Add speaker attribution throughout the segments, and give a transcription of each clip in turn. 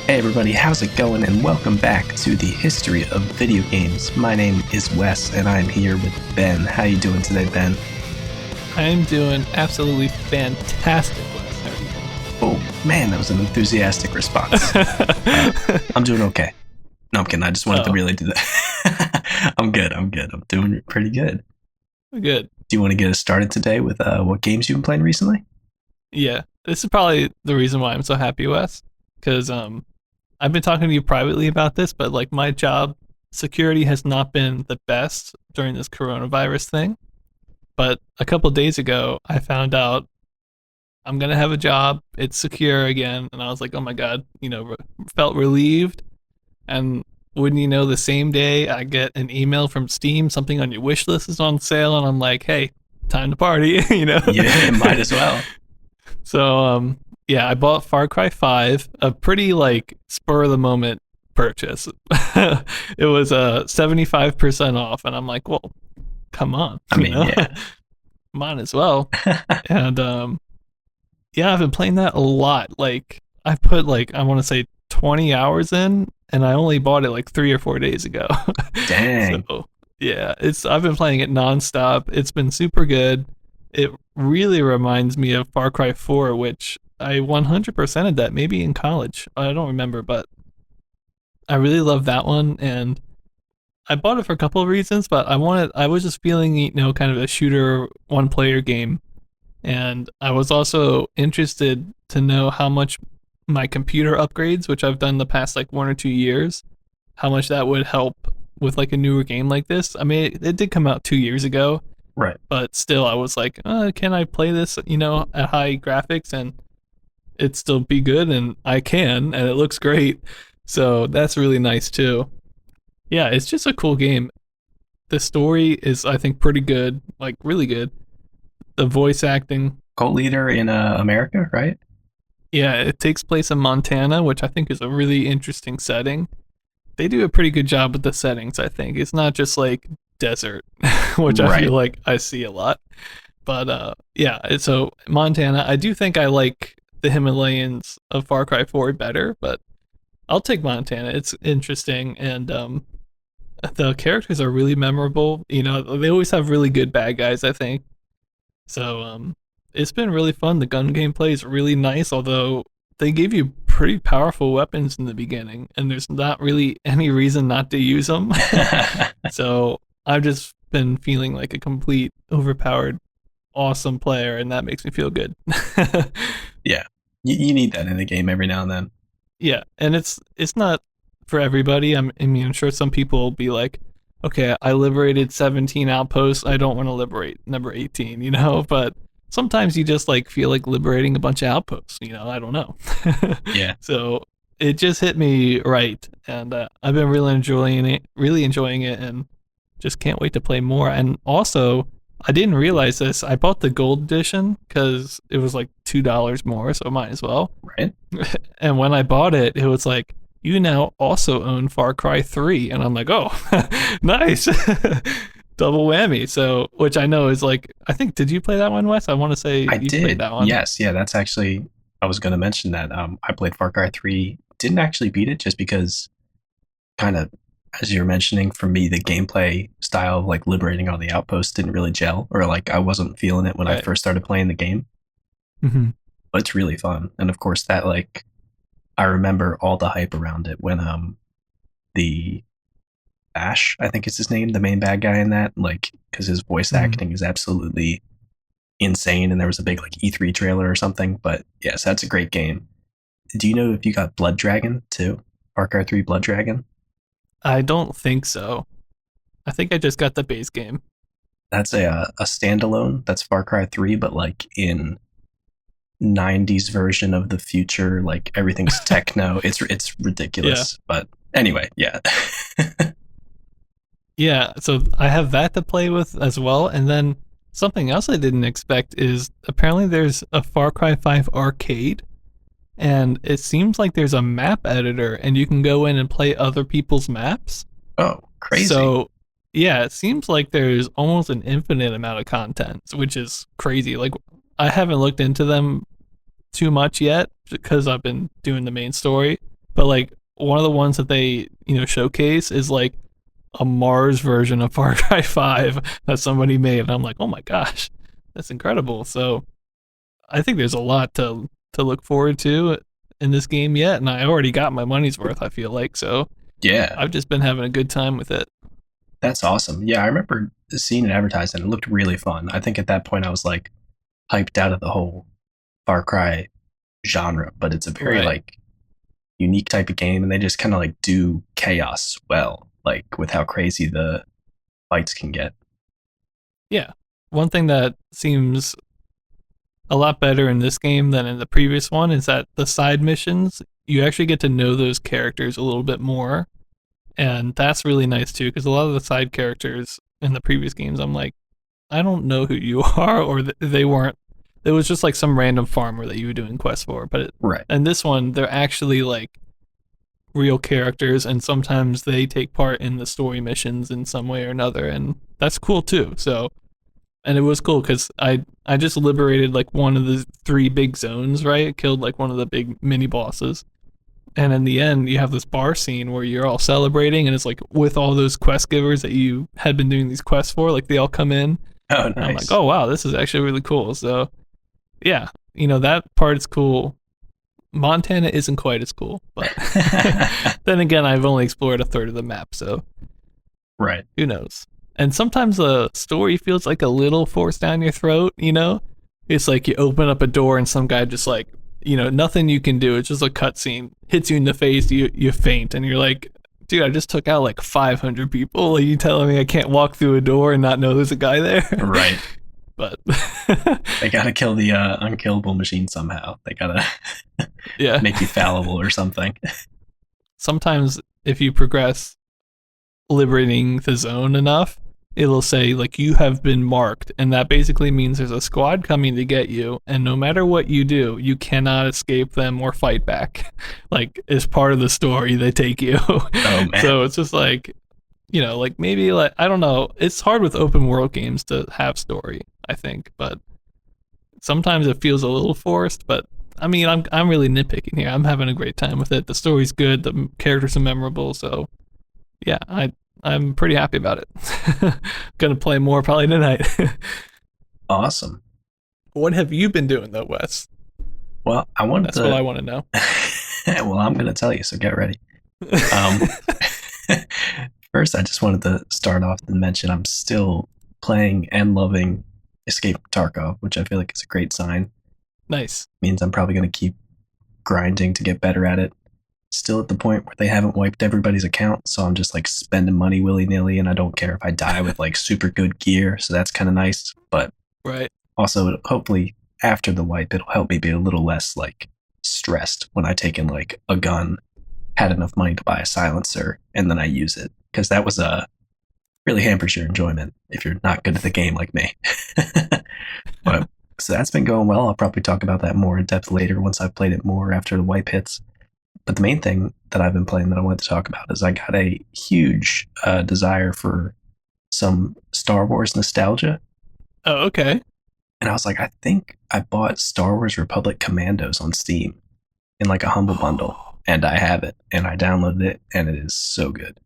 Speaker 1: Hey everybody, how's it going? And welcome back to the history of video games. My name is Wes, and I'm here with Ben. How you doing today, Ben?
Speaker 2: I'm doing absolutely fantastic, Wes. How are you
Speaker 1: Oh man, that was an enthusiastic response. I'm doing okay. No, I'm kidding. I just wanted to really do that. I'm good. I'm doing pretty good.
Speaker 2: Good.
Speaker 1: Do you want to get us started today with what games you've been playing recently?
Speaker 2: Yeah, this is probably the reason why I'm so happy, Wes. Because I've been talking to you privately about this, but like my job security has not been the best during this coronavirus thing. But a couple of days ago, I found out I'm gonna have a job. It's secure again, and I was like, oh my god, felt relieved. And wouldn't you know, the same day I get an email from Steam, something on your wish list is on sale, and I'm like, hey, time to party,
Speaker 1: Yeah, might as well.
Speaker 2: So yeah, I bought Far Cry 5, a pretty like spur of the moment purchase. It was 75% off, and I'm like, well, come on,
Speaker 1: Yeah.
Speaker 2: might as well. And yeah, I've been playing that a lot. Like I've put like I want to say 20 hours in, and I only bought it like 3 or 4 days ago.
Speaker 1: Dang.
Speaker 2: So yeah, I've been playing it nonstop. It's been super good. It really reminds me of Far Cry 4, which I 100%ed that maybe in college. I don't remember, but I really love that one, and I bought it for a couple of reasons. But I was just feeling, kind of a shooter one player game, and I was also interested to know how much my computer upgrades, which I've done the past like 1 or 2 years, how much that would help with like a newer game like this. I mean, it did come out 2 years ago,
Speaker 1: Right.
Speaker 2: but still, I was like, can I play this, at high graphics and it still be good? And I can, and it looks great. So that's really nice too. Yeah, it's just a cool game. The story is, I think, pretty good, like really good. The voice acting,
Speaker 1: Cult leader in America, right?
Speaker 2: yeah, it takes place in Montana, which I think is a really interesting setting. They do a pretty good job with the settings, I think. It's not just like desert, which I
Speaker 1: Right.
Speaker 2: feel like I see a lot. But yeah, so Montana, I do think I like the Himalayas of Far Cry 4 better, but I'll take Montana. It's interesting, and the characters are really memorable. They always have really good bad guys, I think. So it's been really fun. The gun gameplay is really nice, although they give you pretty powerful weapons in the beginning, and there's not really any reason not to use them. So I've just been feeling like a complete overpowered awesome player, and that makes me feel good.
Speaker 1: Yeah. You need that in a game every now and then.
Speaker 2: Yeah, and it's not for everybody. I'm sure some people will be like, okay, I liberated 17 outposts. I don't want to liberate number 18, But sometimes you just like feel like liberating a bunch of outposts. I don't know.
Speaker 1: Yeah.
Speaker 2: So it just hit me right, and I've been really enjoying it, and just can't wait to play more. And also, I didn't realize this. I bought the gold edition because it was like $2 more, so might as well.
Speaker 1: Right.
Speaker 2: And when I bought it, it was like, you now also own Far Cry 3. And I'm like, oh, nice. Double whammy. So, which I know is like, I think, did you play that one, Wes? I want to say
Speaker 1: I
Speaker 2: you
Speaker 1: did.
Speaker 2: played that one.
Speaker 1: Yes. Yeah. That's actually, I was going to mention that. I played Far Cry 3, didn't actually beat it just because, kind of, as you're mentioning, for me, the gameplay style of like liberating all the outposts didn't really gel, or like I wasn't feeling it when I
Speaker 2: Right.
Speaker 1: first started playing the game.
Speaker 2: Mm-hmm.
Speaker 1: But it's really fun. And of course, that like, I remember all the hype around it when the Ash, I think is his name, the main bad guy in that, like, because his voice acting is absolutely insane, and there was a big like E3 trailer or something. But yes, that's a great game. Do you know if you got Blood Dragon too? Far Cry 3 Blood Dragon?
Speaker 2: I don't think so. I think I just got the base game.
Speaker 1: That's a standalone. That's Far Cry 3, but like in 90s version of the future, like everything's techno. It's ridiculous. Yeah. But anyway, yeah.
Speaker 2: Yeah, so I have that to play with as well. And then something else I didn't expect is apparently there's a Far Cry 5 arcade, and it seems like there's a map editor, and you can go in and play other people's maps.
Speaker 1: Oh, crazy.
Speaker 2: So yeah, it seems like there's almost an infinite amount of content, which is crazy. Like, I haven't looked into them too much yet because I've been doing the main story, but like one of the ones that they showcase is like a Mars version of Far Cry 5 that somebody made, and I'm like, oh my gosh, that's incredible. So I think there's a lot to look forward to in this game yet, and I already got my money's worth. I feel like so.
Speaker 1: Yeah,
Speaker 2: I've just been having a good time with it.
Speaker 1: that's awesome. Yeah, I remember seeing it advertised and it looked really fun. I think at that point I was like hyped out of the whole Far Cry genre, but it's a very
Speaker 2: Right.
Speaker 1: like unique type of game, and they just kind of like do chaos well, like with how crazy the fights can get.
Speaker 2: Yeah. One thing that seems a lot better in this game than in the previous one is that the side missions, you actually get to know those characters a little bit more. And that's really nice too, because a lot of the side characters in the previous games, I'm like, I don't know who you are, or they weren't. It was just like some random farmer that you were doing quests for.
Speaker 1: Right.
Speaker 2: And this one, they're actually like real characters, and sometimes they take part in the story missions in some way or another, and that's cool too. So, and it was cool because I just liberated like one of the three big zones, right? Killed like one of the big mini bosses, and in the end, you have this bar scene where you're all celebrating, and it's like with all those quest givers that you had been doing these quests for, like they all come in.
Speaker 1: Oh,
Speaker 2: And I'm like,
Speaker 1: nice.
Speaker 2: oh wow, this is actually really cool. So yeah, that part is cool. Montana isn't quite as cool, but then again, I've only explored a third of the map, so
Speaker 1: Right.
Speaker 2: who knows? And sometimes the story feels like a little forced down your throat. It's like you open up a door and some guy just like, nothing you can do. It's just a cutscene, hits you in the face, you faint, and you're like, dude, I just took out like 500 people. Are you telling me I can't walk through a door and not know there's a guy there?
Speaker 1: Right.
Speaker 2: But
Speaker 1: They gotta kill the unkillable machine somehow. They gotta
Speaker 2: yeah,
Speaker 1: make you fallible or something.
Speaker 2: sometimes if you progress liberating the zone enough, it'll say like you have been marked, and that basically means there's a squad coming to get you, and no matter what you do, you cannot escape them or fight back. Like as part of the story, they take you.
Speaker 1: Oh man.
Speaker 2: So it's just like like maybe like I don't know. It's hard with open world games to have story, I think, but sometimes it feels a little forced. But I mean, I'm really nitpicking here. I'm having a great time with it. The story's good. The characters are memorable. So yeah, I'm pretty happy about it. Gonna play more probably tonight.
Speaker 1: Awesome.
Speaker 2: What have you been doing though, Wes?
Speaker 1: Well, I wanted
Speaker 2: That's what
Speaker 1: to.
Speaker 2: I want to know.
Speaker 1: Well, I'm gonna tell you, so get ready. Um, First, I just wanted to start off and mention I'm still playing and loving Escape from Tarkov, which I feel like is a great sign.
Speaker 2: Nice.
Speaker 1: Means I'm probably going to keep grinding to get better at it. Still at the point where they haven't wiped everybody's account, so I'm just like spending money willy nilly, and I don't care if I die with like super good gear, so that's kind of nice. But
Speaker 2: Right.
Speaker 1: also, hopefully, after the wipe, it'll help me be a little less like stressed when I take in like a gun, had enough money to buy a silencer, and then I use it, because that was really hampers your enjoyment if you're not good at the game like me. But so that's been going well. I'll probably talk about that more in depth later once I've played it more after the wipe hits. But the main thing that I've been playing that I wanted to talk about is I got a huge desire for some Star Wars nostalgia.
Speaker 2: Oh, okay.
Speaker 1: And I was like, I think I bought Star Wars Republic Commandos on Steam in like a humble bundle. And I have it. And I downloaded it. And it is so good.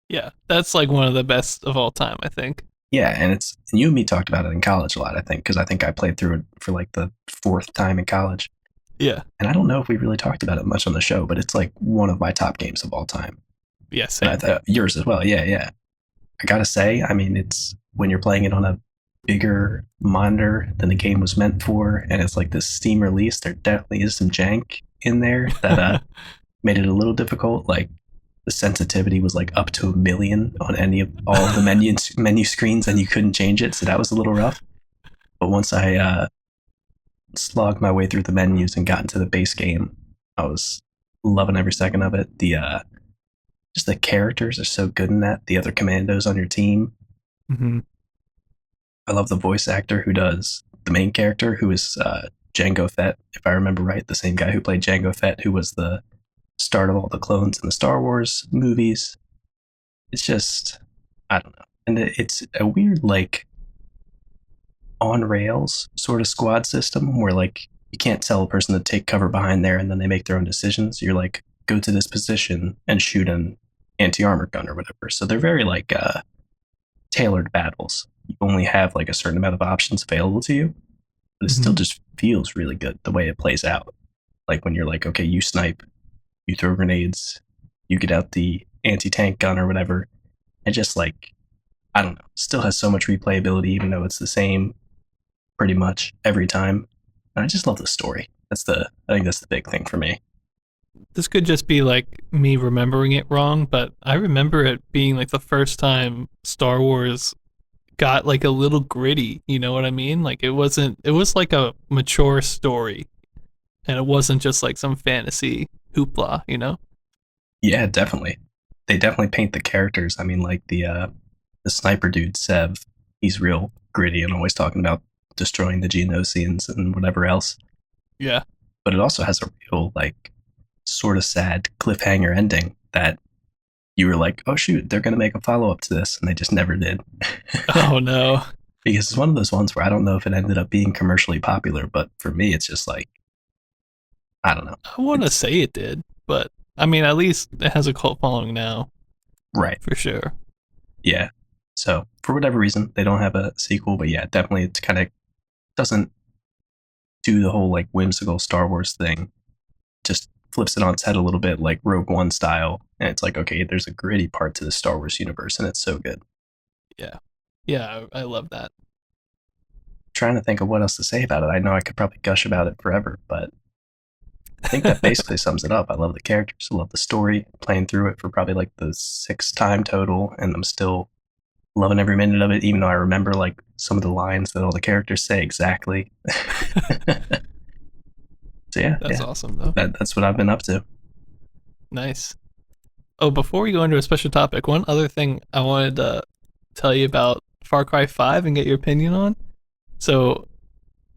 Speaker 2: Yeah, that's like one of the best of all time, I think.
Speaker 1: Yeah. And you and me talked about it in college a lot, I think, because I think I played through it for like the fourth time in college.
Speaker 2: Yeah.
Speaker 1: And I don't know if we really talked about it much on the show, but it's like one of my top games of all time.
Speaker 2: Yeah,
Speaker 1: And I
Speaker 2: same.
Speaker 1: thought yours as well. Yeah, yeah. I gotta say, I mean, it's when you're playing it on a bigger monitor than the game was meant for, and it's like this Steam release. There definitely is some jank in there that made it a little difficult. Like the sensitivity was like up to 1,000,000 on any of all of the menu screens, and you couldn't change it, so that was a little rough. But once I slogged my way through the menus and got into the base game, I was loving every second of it. The just the characters are so good in that. The other commandos on your team.
Speaker 2: Hmm.
Speaker 1: I love the voice actor who does the main character, who is Jango Fett, if I remember right, the same guy who played Jango Fett, who was the start of all the clones in the Star Wars movies. It's just, I don't know. And it's a weird, like, on rails sort of squad system where, like, you can't tell a person to take cover behind there and then they make their own decisions. You're like go to this position and shoot an anti-armor gun or whatever. So they're very like tailored battles. You only have like a certain amount of options available to you, but it still
Speaker 2: Hmm.
Speaker 1: just feels really good the way it plays out. Like when you're like, okay, you snipe, you throw grenades, you get out the anti-tank gun or whatever, and just like, I don't know, still has so much replayability even though it's the same pretty much every time. And I just love the story. I think that's the big thing for me.
Speaker 2: This could just be like me remembering it wrong, but I remember it being like the first time Star Wars got like a little gritty. You know what I mean? Like it wasn't. It was like a mature story, and it wasn't just like some fantasy hoopla. You know?
Speaker 1: Yeah, definitely. They definitely paint the characters. I mean, like the sniper dude Sev, he's real gritty and always talking about destroying the Geonosians and whatever else.
Speaker 2: Yeah.
Speaker 1: But it also has a real like sort of sad cliffhanger ending that you were like, oh shoot, they're gonna make a follow up to this, and they just never did.
Speaker 2: Oh no.
Speaker 1: Because it's one of those ones where I don't know if it ended up being commercially popular, but for me, it's just like I don't know.
Speaker 2: I want to
Speaker 1: It's
Speaker 2: say it did, but I mean, at least it has a cult following now
Speaker 1: right,
Speaker 2: for sure.
Speaker 1: yeah. So for whatever reason, they don't have a sequel, but yeah, definitely it kind of doesn't do the whole like whimsical Star Wars thing. Just flips it on its head a little bit, like Rogue One style, and it's like okay, there's a gritty part to the Star Wars universe, and it's so good.
Speaker 2: Yeah. Yeah, I love that.
Speaker 1: Trying to think of what else to say about it. I know I could probably gush about it forever, but I think that basically sums it up. I love the characters, I love the story. Playing through it for probably like the sixth time total, and I'm still loving every minute of it, even though I remember like some of the lines that all the characters say exactly. So yeah,
Speaker 2: That's
Speaker 1: yeah,
Speaker 2: awesome though.
Speaker 1: that's what I've been up to.
Speaker 2: Nice. Oh, before we go into a special topic, one other thing I wanted to tell you about Far Cry 5 and get your opinion on. So,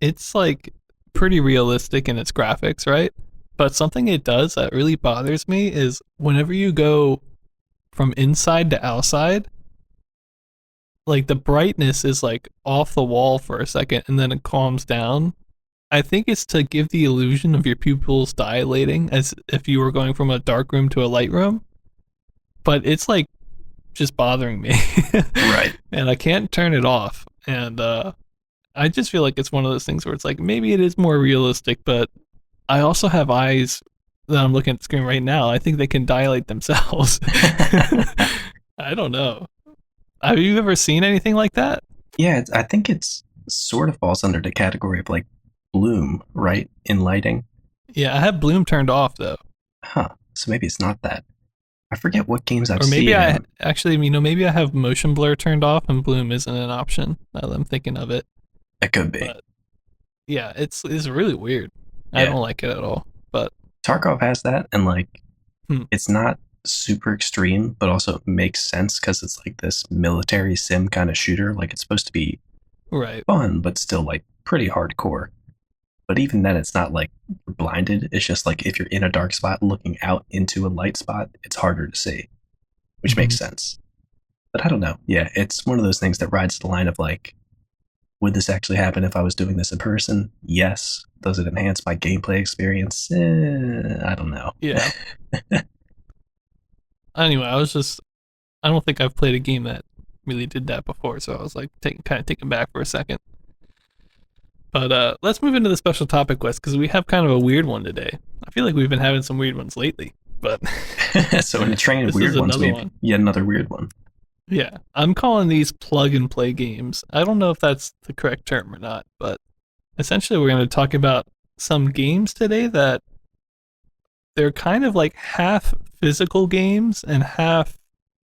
Speaker 2: it's like pretty realistic in its graphics, right? But something it does that really bothers me is whenever you go from inside to outside, like the brightness is like off the wall for a second and then it calms down. I think it's to give the illusion of your pupils dilating as if you were going from a dark room to a light room. But it's like just bothering me.
Speaker 1: Right.
Speaker 2: And I can't turn it off. And I just feel like it's one of those things where it's like maybe it is more realistic, but I also have eyes that I'm looking at the screen right now. I think they can dilate themselves. I don't know. Have you ever seen anything like that?
Speaker 1: Yeah, I think it's sort of falls under the category of like bloom, right? In lighting.
Speaker 2: Yeah, I have bloom turned off though.
Speaker 1: Huh. So maybe it's not that. I forget what games I've
Speaker 2: Or maybe
Speaker 1: seen
Speaker 2: I
Speaker 1: and
Speaker 2: actually, maybe I have motion blur turned off and bloom isn't an option now that I'm thinking of it.
Speaker 1: it could be.
Speaker 2: But yeah, it's really weird. I
Speaker 1: Yeah.
Speaker 2: don't like it at all. But
Speaker 1: Tarkov has that and like
Speaker 2: hmm,
Speaker 1: it's not super extreme, but also makes sense because it's like this military sim kind of shooter. Like it's supposed to be
Speaker 2: right.
Speaker 1: fun, but still like pretty hardcore. But even then, it's not like you're blinded. It's just like if you're in a dark spot looking out into a light spot, it's harder to see, which
Speaker 2: Hmm.
Speaker 1: makes sense. But I don't know. Yeah, it's one of those things that rides the line of like, would this actually happen if I was doing this in person? Yes. Does it enhance my gameplay experience? I don't know.
Speaker 2: Yeah. Anyway, I don't think I've played a game that really did that before, so I was like kind of taken back for a second. But let's move into the special topic list because we have kind of a weird one today. I feel like we've been having some weird ones lately, but
Speaker 1: So in a train of
Speaker 2: this is
Speaker 1: weird ones, we
Speaker 2: another
Speaker 1: have
Speaker 2: one.
Speaker 1: yet another weird one.
Speaker 2: Yeah, I'm calling these plug and play games. I don't know if that's the correct term or not, but essentially we're going to talk about some games today that they're kind of like half physical games and half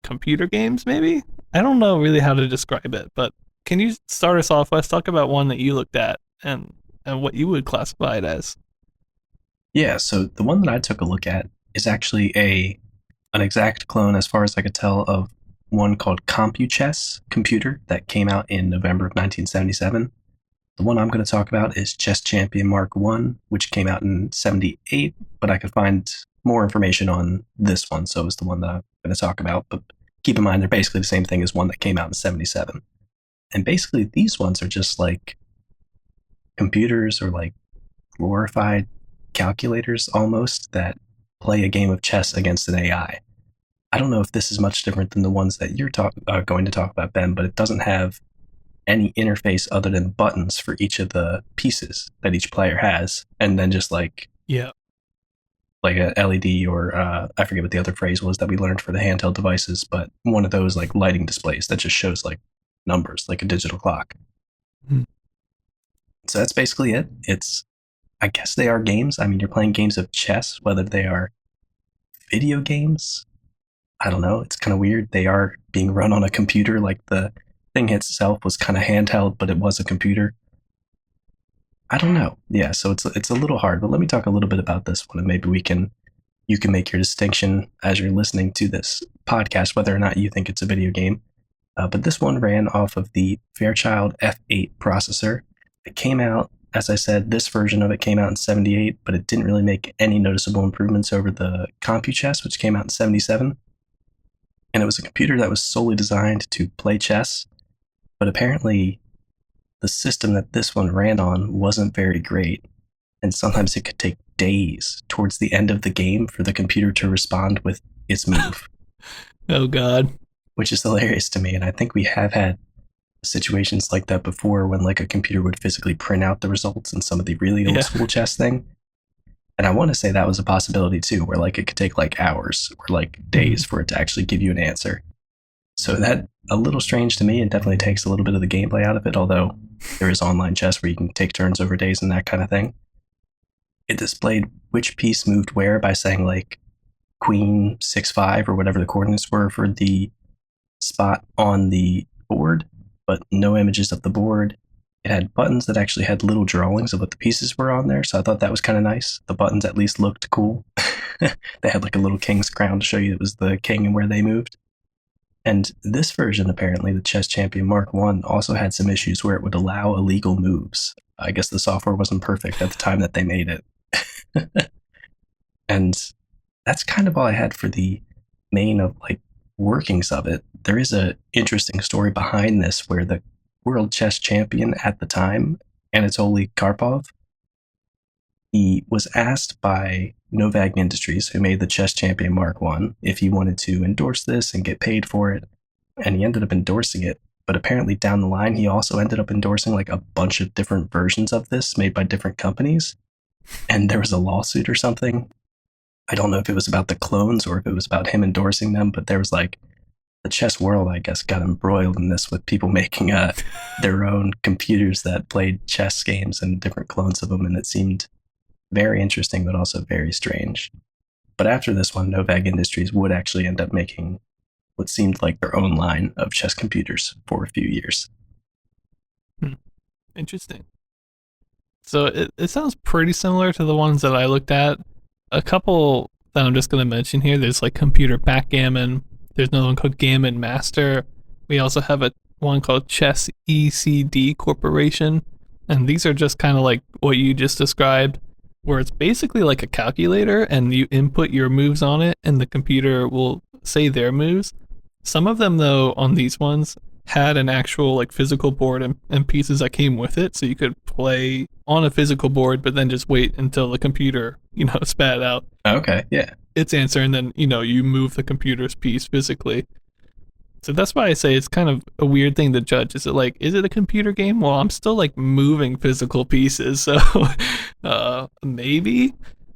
Speaker 2: computer games, maybe? I don't know really how to describe it, but can you start us off? Let's talk about one that you looked at and what you would classify it as.
Speaker 1: Yeah, so the one that I took a look at is actually a an exact clone, as far as I could tell, of one called CompuChess Computer that came out in November of 1977. The one I'm going to talk about is Chess Champion Mark One, which came out in '78, but I could find more information on this one, so it's the one that I'm going to talk about. But keep in mind, they're basically the same thing as one that came out in '77. And basically, these ones are just like computers or like glorified calculators almost that play a game of chess against an I don't know if this is much different than the ones that you're going to talk about, Ben, but it doesn't have any interface other than buttons for each of the pieces that each player has, and then just
Speaker 2: Yeah.
Speaker 1: like a LED or I forget what the other phrase was that we learned for the handheld devices, but one of those like lighting displays that just shows like numbers, like a digital clock.
Speaker 2: Hmm.
Speaker 1: So that's basically it. I guess they are games. I mean, you're playing games of chess, whether they are video games. I don't know. It's kind of weird. They are being run on a computer. Like the thing itself was kind of handheld, but it was a computer. I don't know. Yeah, so it's a little hard. But let me talk a little bit about this one, and maybe you can make your distinction as you're listening to this podcast, whether or not you think it's a video game. But this one ran off of the Fairchild F8 processor. It came out, as I said, this version of it came out in 78, but it didn't really make any noticeable improvements over the CompuChess, which came out in 77. And it was a computer that was solely designed to play chess, but apparently the system that this one ran on wasn't very great, and sometimes it could take days towards the end of the game for the computer to respond with its move.
Speaker 2: Oh God.
Speaker 1: Which is hilarious to me, and I think we have had situations like that before when like a computer would physically print out the results in some of the really old school chess thing. And I want to say that was a possibility too, where like it could take like hours or like days for it to actually give you an answer. So that a little strange to me. It definitely takes a little bit of the gameplay out of it, although there is online chess where you can take turns over days and that kind of thing. It displayed which piece moved where by saying like queen 6-5 or whatever the coordinates were for the spot on the board, but no images of the board. It had buttons that actually had little drawings of what the pieces were on there, so I thought that was kind of nice. The buttons at least looked cool. They had like a little king's crown to show you it was the king and where they moved. And this version, apparently, the Chess Champion Mark 1, also had some issues where it would allow illegal moves. I guess the software wasn't perfect at the time that they made it. And that's kind of all I had for the main of like workings of it. There is a interesting story behind this where the world chess champion at the time, Anatoly Karpov, he was asked by Novak Industries, who made the Chess Champion Mark 1, if he wanted to endorse this and get paid for it. And he ended up endorsing it. But apparently down the line, he also ended up endorsing like a bunch of different versions of this made by different companies. And there was a lawsuit or something. I don't know if it was about the clones or if it was about him endorsing them, but there was like the chess world, I guess, got embroiled in this with people making their own computers that played chess games and different clones of them. And it seemed very interesting, but also very strange. But after this one, Novak Industries would actually end up making what seemed like their own line of chess computers for a few years.
Speaker 2: Interesting. So it sounds pretty similar to the ones that I looked at. A couple that I'm just going to mention here. There's like computer backgammon. There's another one called Gammon Master. We also have one called Chess ECD Corporation. And these are just kind of like what you just described, where it's basically like a calculator and you input your moves on it and the computer will say their moves. Some of them, though, on these ones had an actual like physical board and pieces that came with it, so you could play on a physical board, but then just wait until the computer, spat out
Speaker 1: Okay, yeah.
Speaker 2: its answer, and then you move the computer's piece physically. So that's why I say it's kind of a weird thing to judge. Is it a computer game? Well, I'm still like moving physical pieces, so maybe.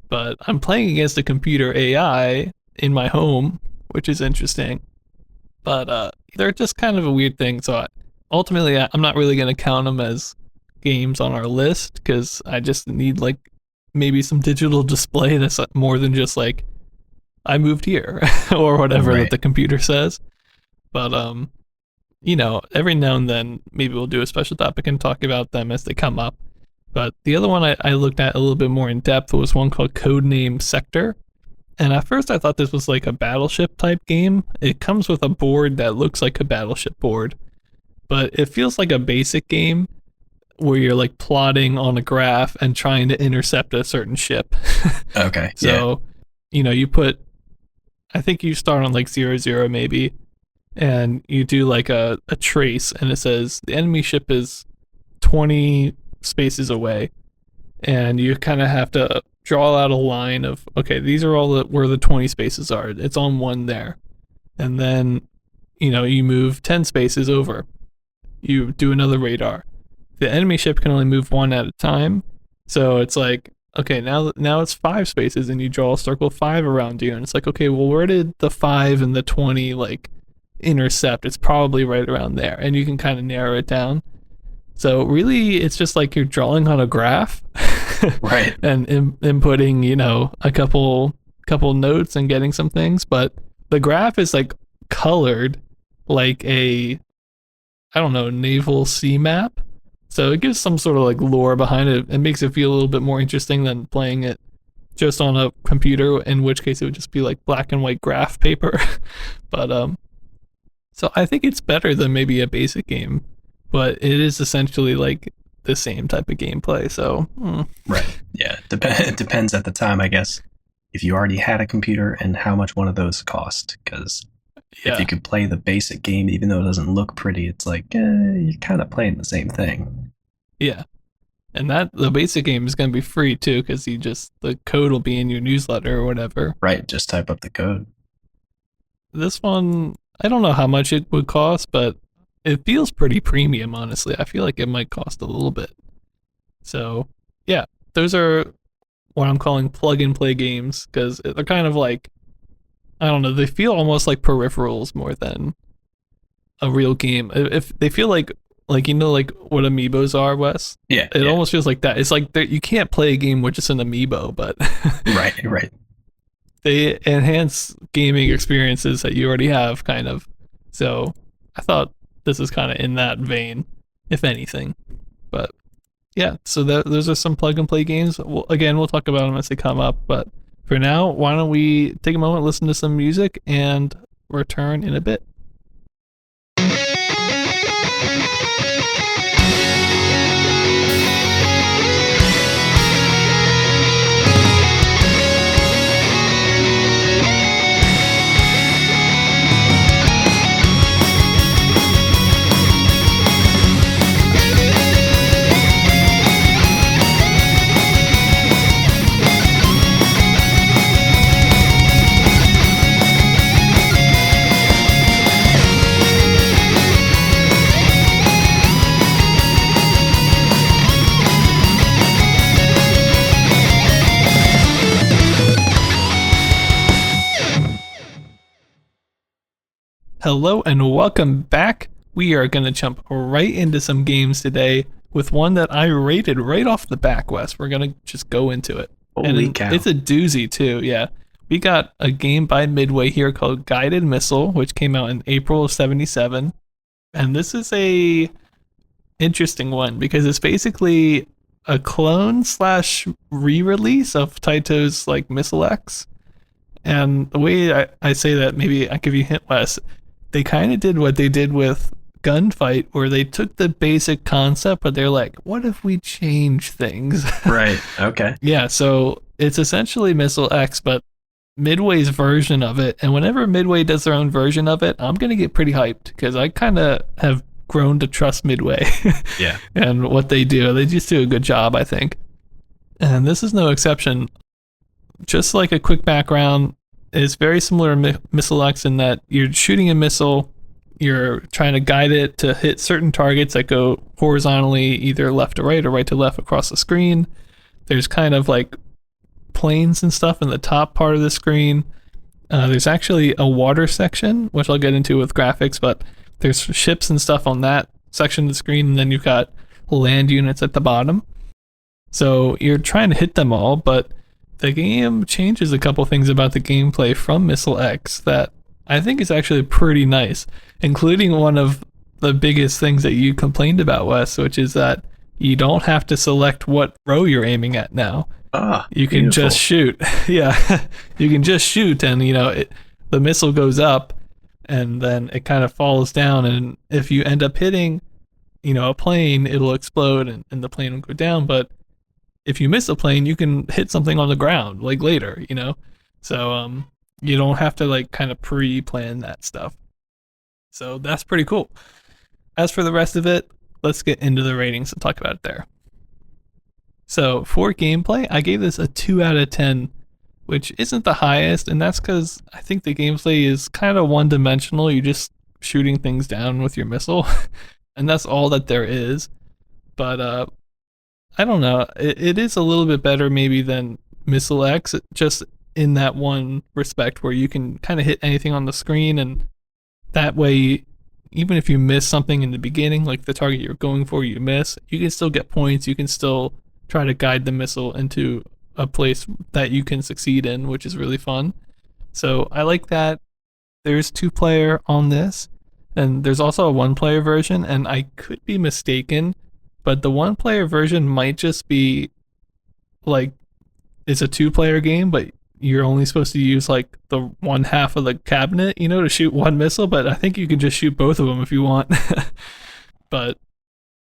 Speaker 2: But I'm playing against a computer AI in my home, which is interesting. But they're just kind of a weird thing. So ultimately, I'm not really going to count them as games on our list because I just need like maybe some digital display that's more than just like I moved here or whatever that the computer says. But every now and then maybe we'll do a special topic and talk about them as they come up. But the other one I looked at a little bit more in depth was one called Codename Sector. And at first I thought this was like a battleship type game. It comes with a board that looks like a battleship board, but it feels like a basic game where you're like plotting on a graph and trying to intercept a certain ship.
Speaker 1: Okay.
Speaker 2: So, I think you start on like 0-0 maybe, and you do like a trace, and it says the enemy ship is 20 spaces away, and you kind of have to draw out a line of, okay, these are all where the 20 spaces are. It's on one there. And then, you move 10 spaces over. You do another radar. The enemy ship can only move one at a time. So it's like, okay, now it's 5 spaces, and you draw a circle 5 around you. And it's like, okay, well, where did the 5 and the 20 like intercept? It's probably right around there. And you can kind of narrow it down. So really, it's just like you're drawing on a graph.
Speaker 1: Right.
Speaker 2: And inputting, a couple notes and getting some things. But the graph is like colored like a, I don't know, naval sea map. So it gives some sort of like lore behind it. It makes it feel a little bit more interesting than playing it just on a computer, in which case it would just be like black and white graph paper. But so I think it's better than maybe a basic game, but it is essentially like the same type of gameplay. So
Speaker 1: Right. Yeah. It depends at the time, I guess, if you already had a computer and how much one of those cost. Because if you could play the basic game, even though it doesn't look pretty, it's like you're kind of playing the same thing.
Speaker 2: Yeah. And the basic game is going to be free too, because the code will be in your newsletter or whatever.
Speaker 1: Right. Just type up the code.
Speaker 2: This one, I don't know how much it would cost, but it feels pretty premium, honestly. I feel like it might cost a little bit. So, yeah, those are what I'm calling plug and play games, because they're kind of like, I don't know, they feel almost like peripherals more than a real game. If they feel like what amiibos are, Wes.
Speaker 1: Yeah.
Speaker 2: It almost feels like that. It's like you can't play a game with just an amiibo, but
Speaker 1: right.
Speaker 2: They enhance gaming experiences that you already have, kind of. So I thought this is kind of in that vein, if anything. But yeah, so those are some plug and play games. We'll talk about them as they come up. But for now, why don't we take a moment, listen to some music, and return in a bit. Hello and welcome back. We are going to jump right into some games today with one that I rated right off the back, Wes. We're going to just go into it.
Speaker 1: Holy cow.
Speaker 2: It's a doozy too, yeah. We got a game by Midway here called Guided Missile, which came out in April of 77. And this is a interesting one because it's basically a clone / re-release of Taito's like Missile X. And the way I say that, maybe I give you a hint, Wes, they kind of did what they did with Gunfight, where they took the basic concept, but they're like, what if we change things?
Speaker 1: Right. Okay.
Speaker 2: Yeah, so it's essentially Missile X, but Midway's version of it. And whenever Midway does their own version of it, I'm going to get pretty hyped because I kind of have grown to trust Midway.
Speaker 1: Yeah.
Speaker 2: And what they do. They just do a good job, I think. And this is no exception. Just like a quick background, it's very similar to Missile X in that you're shooting a missile, you're trying to guide it to hit certain targets that go horizontally, either left to right or right to left across the screen. There's kind of like planes and stuff in the top part of the screen. There's actually a water section, which I'll get into with graphics, but there's ships and stuff on that section of the screen, and then you've got land units at the bottom. So you're trying to hit them all, but the game changes a couple things about the gameplay from Missile X that I think is actually pretty nice, including one of the biggest things that you complained about, Wes, which is that you don't have to select what row you're aiming at now. You can just shoot. Yeah, you can just shoot, and the missile goes up, and then it kind of falls down, and if you end up hitting, a plane, it'll explode, and the plane will go down, but if you miss a plane, you can hit something on the ground, like later, So you don't have to like kind of pre-plan that stuff. So that's pretty cool. As for the rest of it, let's get into the ratings and talk about it there. So for gameplay, I gave this a 2 out of 10, which isn't the highest, and that's because I think the gameplay is kind of one dimensional. You're just shooting things down with your missile, and that's all that there is. But I don't know. It is a little bit better maybe than Missile X, just in that one respect where you can kind of hit anything on the screen, and that way, even if you miss something in the beginning, like the target you're going for, you miss, you can still get points. You can still try to guide the missile into a place that you can succeed in, which is really fun. So I like that. There's 2-player on this, and there's also a 1-player version, and I could be mistaken, but the 1-player version might just be like it's a 2-player game, but you're only supposed to use like the one half of the cabinet, to shoot one missile. But I think you can just shoot both of them if you want. But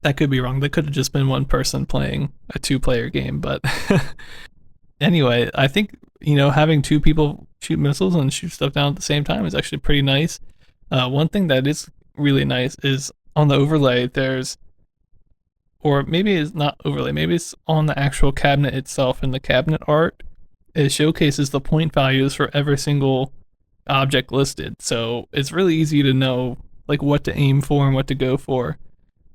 Speaker 2: that could be wrong. That could have just been one person playing a 2-player game. But anyway, I think having 2 people shoot missiles and shoot stuff down at the same time is actually pretty nice. One thing that is really nice is on the overlay. Or maybe it's not overlay. Maybe it's on the actual cabinet itself in the cabinet art. It showcases the point values for every single object listed. So it's really easy to know like what to aim for and what to go for.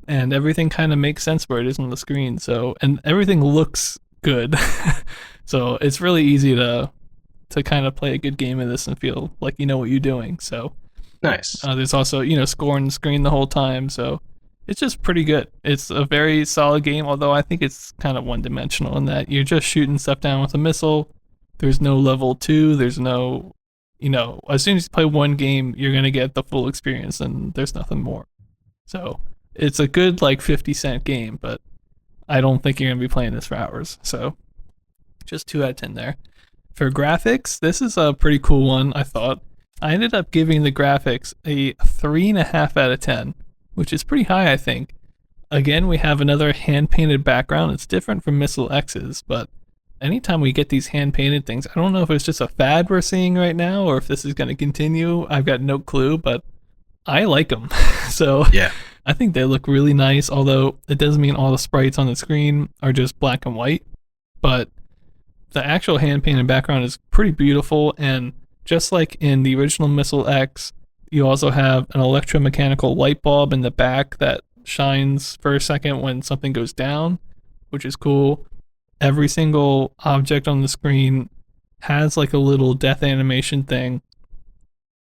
Speaker 2: And everything kind of makes sense where it is on the screen. So, and everything looks good. So it's really easy to kind of play a good game of this and feel like you know what you're doing. So
Speaker 1: Nice.
Speaker 2: there's also, scoring the screen the whole time. So it's just pretty good. It's a very solid game, although I think it's kind of one dimensional in that you're just shooting stuff down with a missile. There's no level 2. There's no, as soon as you play one game, you're going to get the full experience and there's nothing more. So it's a good, like, 50-cent game, but I don't think you're going to be playing this for hours. So just 2 out of 10 there. For graphics, this is a pretty cool one, I thought. I ended up giving the graphics a 3.5 out of 10, which is pretty high, I think. Again, we have another hand-painted background. It's different from Missile X's, but anytime we get these hand-painted things, I don't know if it's just a fad we're seeing right now or if this is going to continue. I've got no clue, but I like them. So
Speaker 1: Yeah.
Speaker 2: I think they look really nice, although it doesn't mean all the sprites on the screen are just black and white. But the actual hand-painted background is pretty beautiful, and just like in the original Missile X, you also have an electromechanical light bulb in the back that shines for a second when something goes down, which is cool. Every single object on the screen has like a little death animation thing.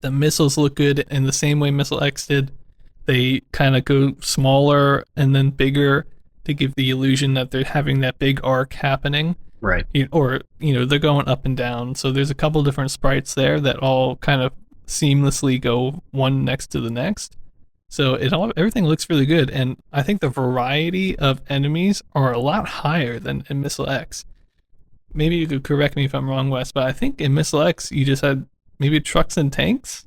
Speaker 2: The missiles look good in the same way Missile X did. They kind of go smaller and then bigger to give the illusion that they're having that big arc happening.
Speaker 1: Right.
Speaker 2: Or, they're going up and down. So there's a couple different sprites there that all kind of seamlessly go one next to the next. So everything looks really good, and I think the variety of enemies are a lot higher than in Missile X. Maybe you could correct me if I'm wrong, Wes, but I think in Missile X you just had maybe trucks and tanks.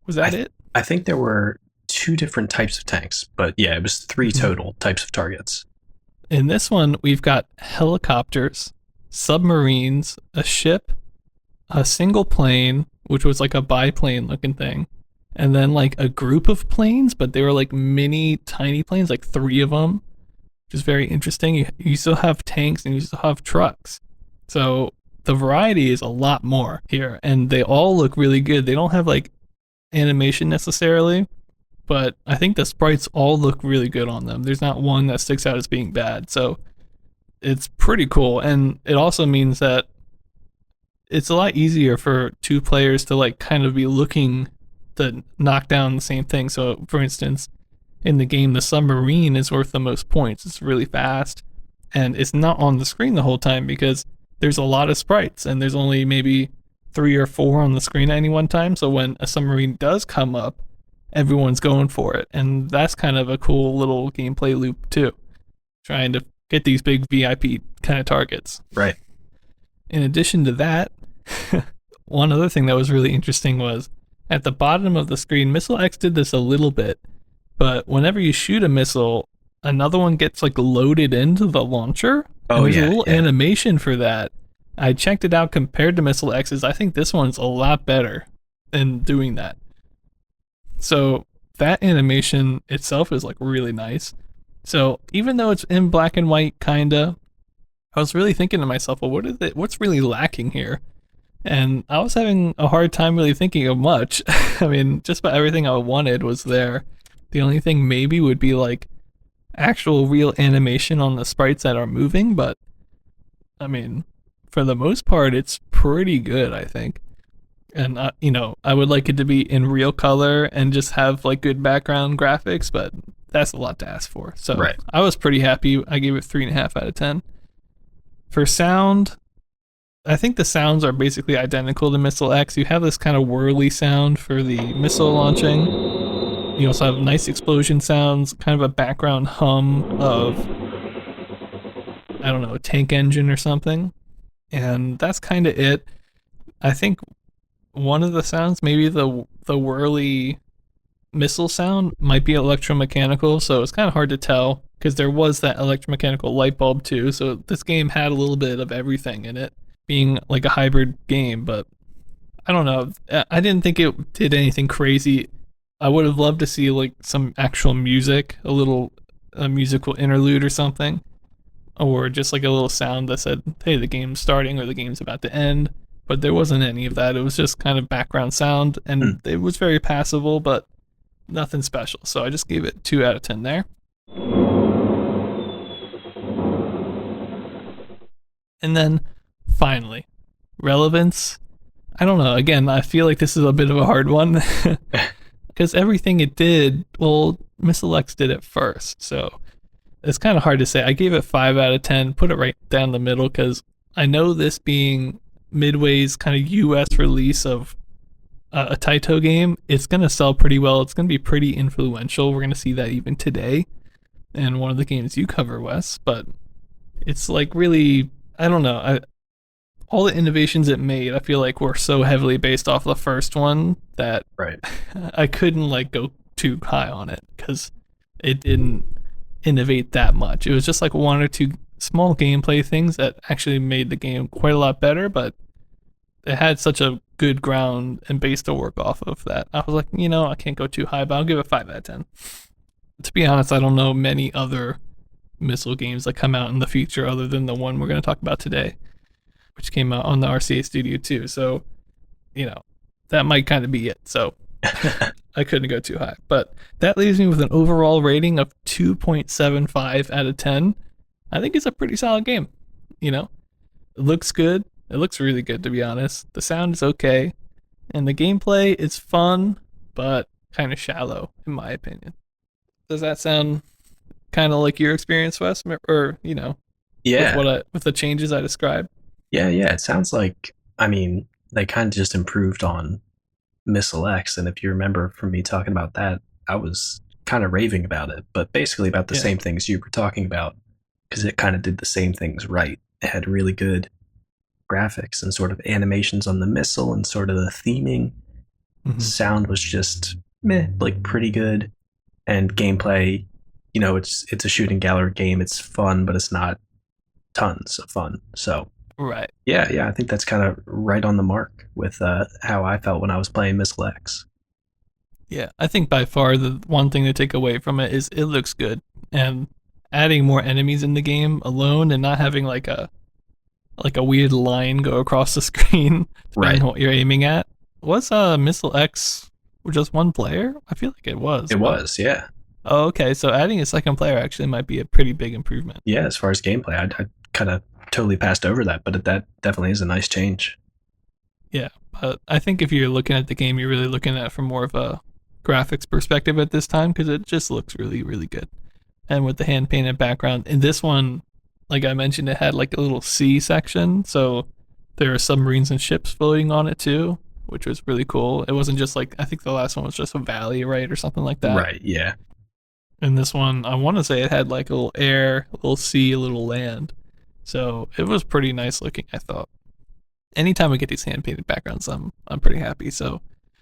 Speaker 2: Was that it?
Speaker 1: I think there were 2 different types of tanks, but yeah, it was 3 total types of targets.
Speaker 2: In this one, we've got helicopters, submarines, a ship, a single plane, which was like a biplane looking thing, and then like a group of planes, but they were like mini tiny planes, like 3 of them, which is very interesting. You still have tanks and you still have trucks. So the variety is a lot more here, and they all look really good. They don't have like animation necessarily, but I think the sprites all look really good on them. There's not one that sticks out as being bad. So it's pretty cool, and it also means that it's a lot easier for 2 players to like kind of be looking to knock down the same thing. So for instance, in the game, the submarine is worth the most points. It's really fast, and it's not on the screen the whole time because there's a lot of sprites and there's only maybe 3 or 4 on the screen at any one time. So when a submarine does come up, everyone's going for it, and that's kind of a cool little gameplay loop too, trying to get these big VIP kind of targets.
Speaker 1: Right.
Speaker 2: In addition to that, one other thing that was really interesting was at the bottom of the screen, Missile X did this a little bit, but whenever you shoot a missile, another one gets like loaded into the launcher.
Speaker 1: Oh,
Speaker 2: there's
Speaker 1: yeah,
Speaker 2: a little
Speaker 1: yeah.
Speaker 2: animation for that. I checked it out compared to Missile X's. I think this one's a lot better in doing that. So that animation itself is like really nice. So even though it's in black and white, kinda, I was really thinking to myself, well, what's really lacking here? And I was having a hard time really thinking of much. I mean, just about everything I wanted was there. The only thing maybe would be like actual real animation on the sprites that are moving, but I mean, for the most part, it's pretty good, I think. And I would like it to be in real color and just have like good background graphics, but that's a lot to ask for. So
Speaker 1: Right.
Speaker 2: I was pretty happy. I gave it 3.5 out of 10. For sound, I think the sounds are basically identical to Missile X. You have this kind of whirly sound for the missile launching. You also have nice explosion sounds, kind of a background hum of, I don't know, a tank engine or something. And that's kind of it. I think one of the sounds, maybe the whirly missile sound, might be electromechanical, so it's kind of hard to tell because there was that electromechanical light bulb too. So this game had a little bit of everything in it, being like a hybrid game. But I don't know. I didn't think it did anything crazy. I would have loved to see like some actual music, a musical interlude or something, or just like a little sound that said, "Hey, the game's starting" or "the game's about to end." But there wasn't any of that. It was just kind of background sound, and
Speaker 1: Hmm.
Speaker 2: it was very passable, but nothing special. So I just gave it 2 out of 10 there. And then finally, relevance. I don't know. Again, I feel like this is a bit of a hard one because everything it did, well, Missile X did it first. So it's kind of hard to say. I gave it 5 out of 10, put it right down the middle because I know this being Midway's kind of US release of a Taito game, it's going to sell pretty well. It's going to be pretty influential. We're going to see that even today in one of the games you cover, Wes. But it's like really, I don't know. All the innovations it made, I feel like were so heavily based off the first one that
Speaker 1: Right.
Speaker 2: I couldn't like go too high on it because it didn't innovate that much. It was just like one or two small gameplay things that actually made the game quite a lot better, but it had such a good ground and base to work off of that I was like, I can't go too high, but I'll give it 5 out of 10. To be honest, I don't know many other missile games that come out in the future other than the one we're going to talk about today, which came out on the RCA Studio 2. So, you know, that might kind of be it. So I couldn't go too high. But that leaves me with an overall rating of 2.75 out of 10. I think it's a pretty solid game. It looks good. It looks really good, to be honest. The sound is okay. And the gameplay is fun, but kind of shallow, in my opinion. Does that sound kind of like your experience, Wes? Or, with
Speaker 1: Yeah.
Speaker 2: with the changes I described?
Speaker 1: Yeah. Yeah. It sounds like, I mean, they kind of just improved on Missile X. And if you remember from me talking about that, I was kind of raving about it, but basically about the
Speaker 2: Yeah.
Speaker 1: same things you were talking about because it kind of did the same things right. It had really good graphics and sort of animations on the missile and sort of the theming.
Speaker 2: Mm-hmm.
Speaker 1: Sound was just meh, like pretty good. And gameplay, it's a shooting gallery game. It's fun, but it's not tons of fun. So
Speaker 2: Right.
Speaker 1: yeah, yeah, I think that's kind of right on the mark with how I felt when I was playing Missile X.
Speaker 2: Yeah. I think by far the one thing to take away from it is it looks good. And adding more enemies in the game alone and not having like a weird line go across the screen depending
Speaker 1: Right.
Speaker 2: on what you're aiming at. Was Missile X just one player? I feel like it was,
Speaker 1: It
Speaker 2: but
Speaker 1: was, yeah.
Speaker 2: oh, okay. So adding a second player actually might be a pretty big improvement.
Speaker 1: Yeah, as far as gameplay, I kind of totally passed over that, but that definitely is a nice change.
Speaker 2: Yeah, but I think if you're looking at the game, you're really looking at it from more of a graphics perspective at this time because it just looks really, really good. And with the hand painted background, in this one, like I mentioned, it had like a little sea section, so there are submarines and ships floating on it too, which was really cool. It wasn't just like I think the last one was just a valley, right, or something like that.
Speaker 1: Right, yeah.
Speaker 2: In this one, I want to say it had like a little air, a little sea, a little land. So it was pretty nice looking, I thought. Anytime we get these hand painted backgrounds, I'm pretty happy. So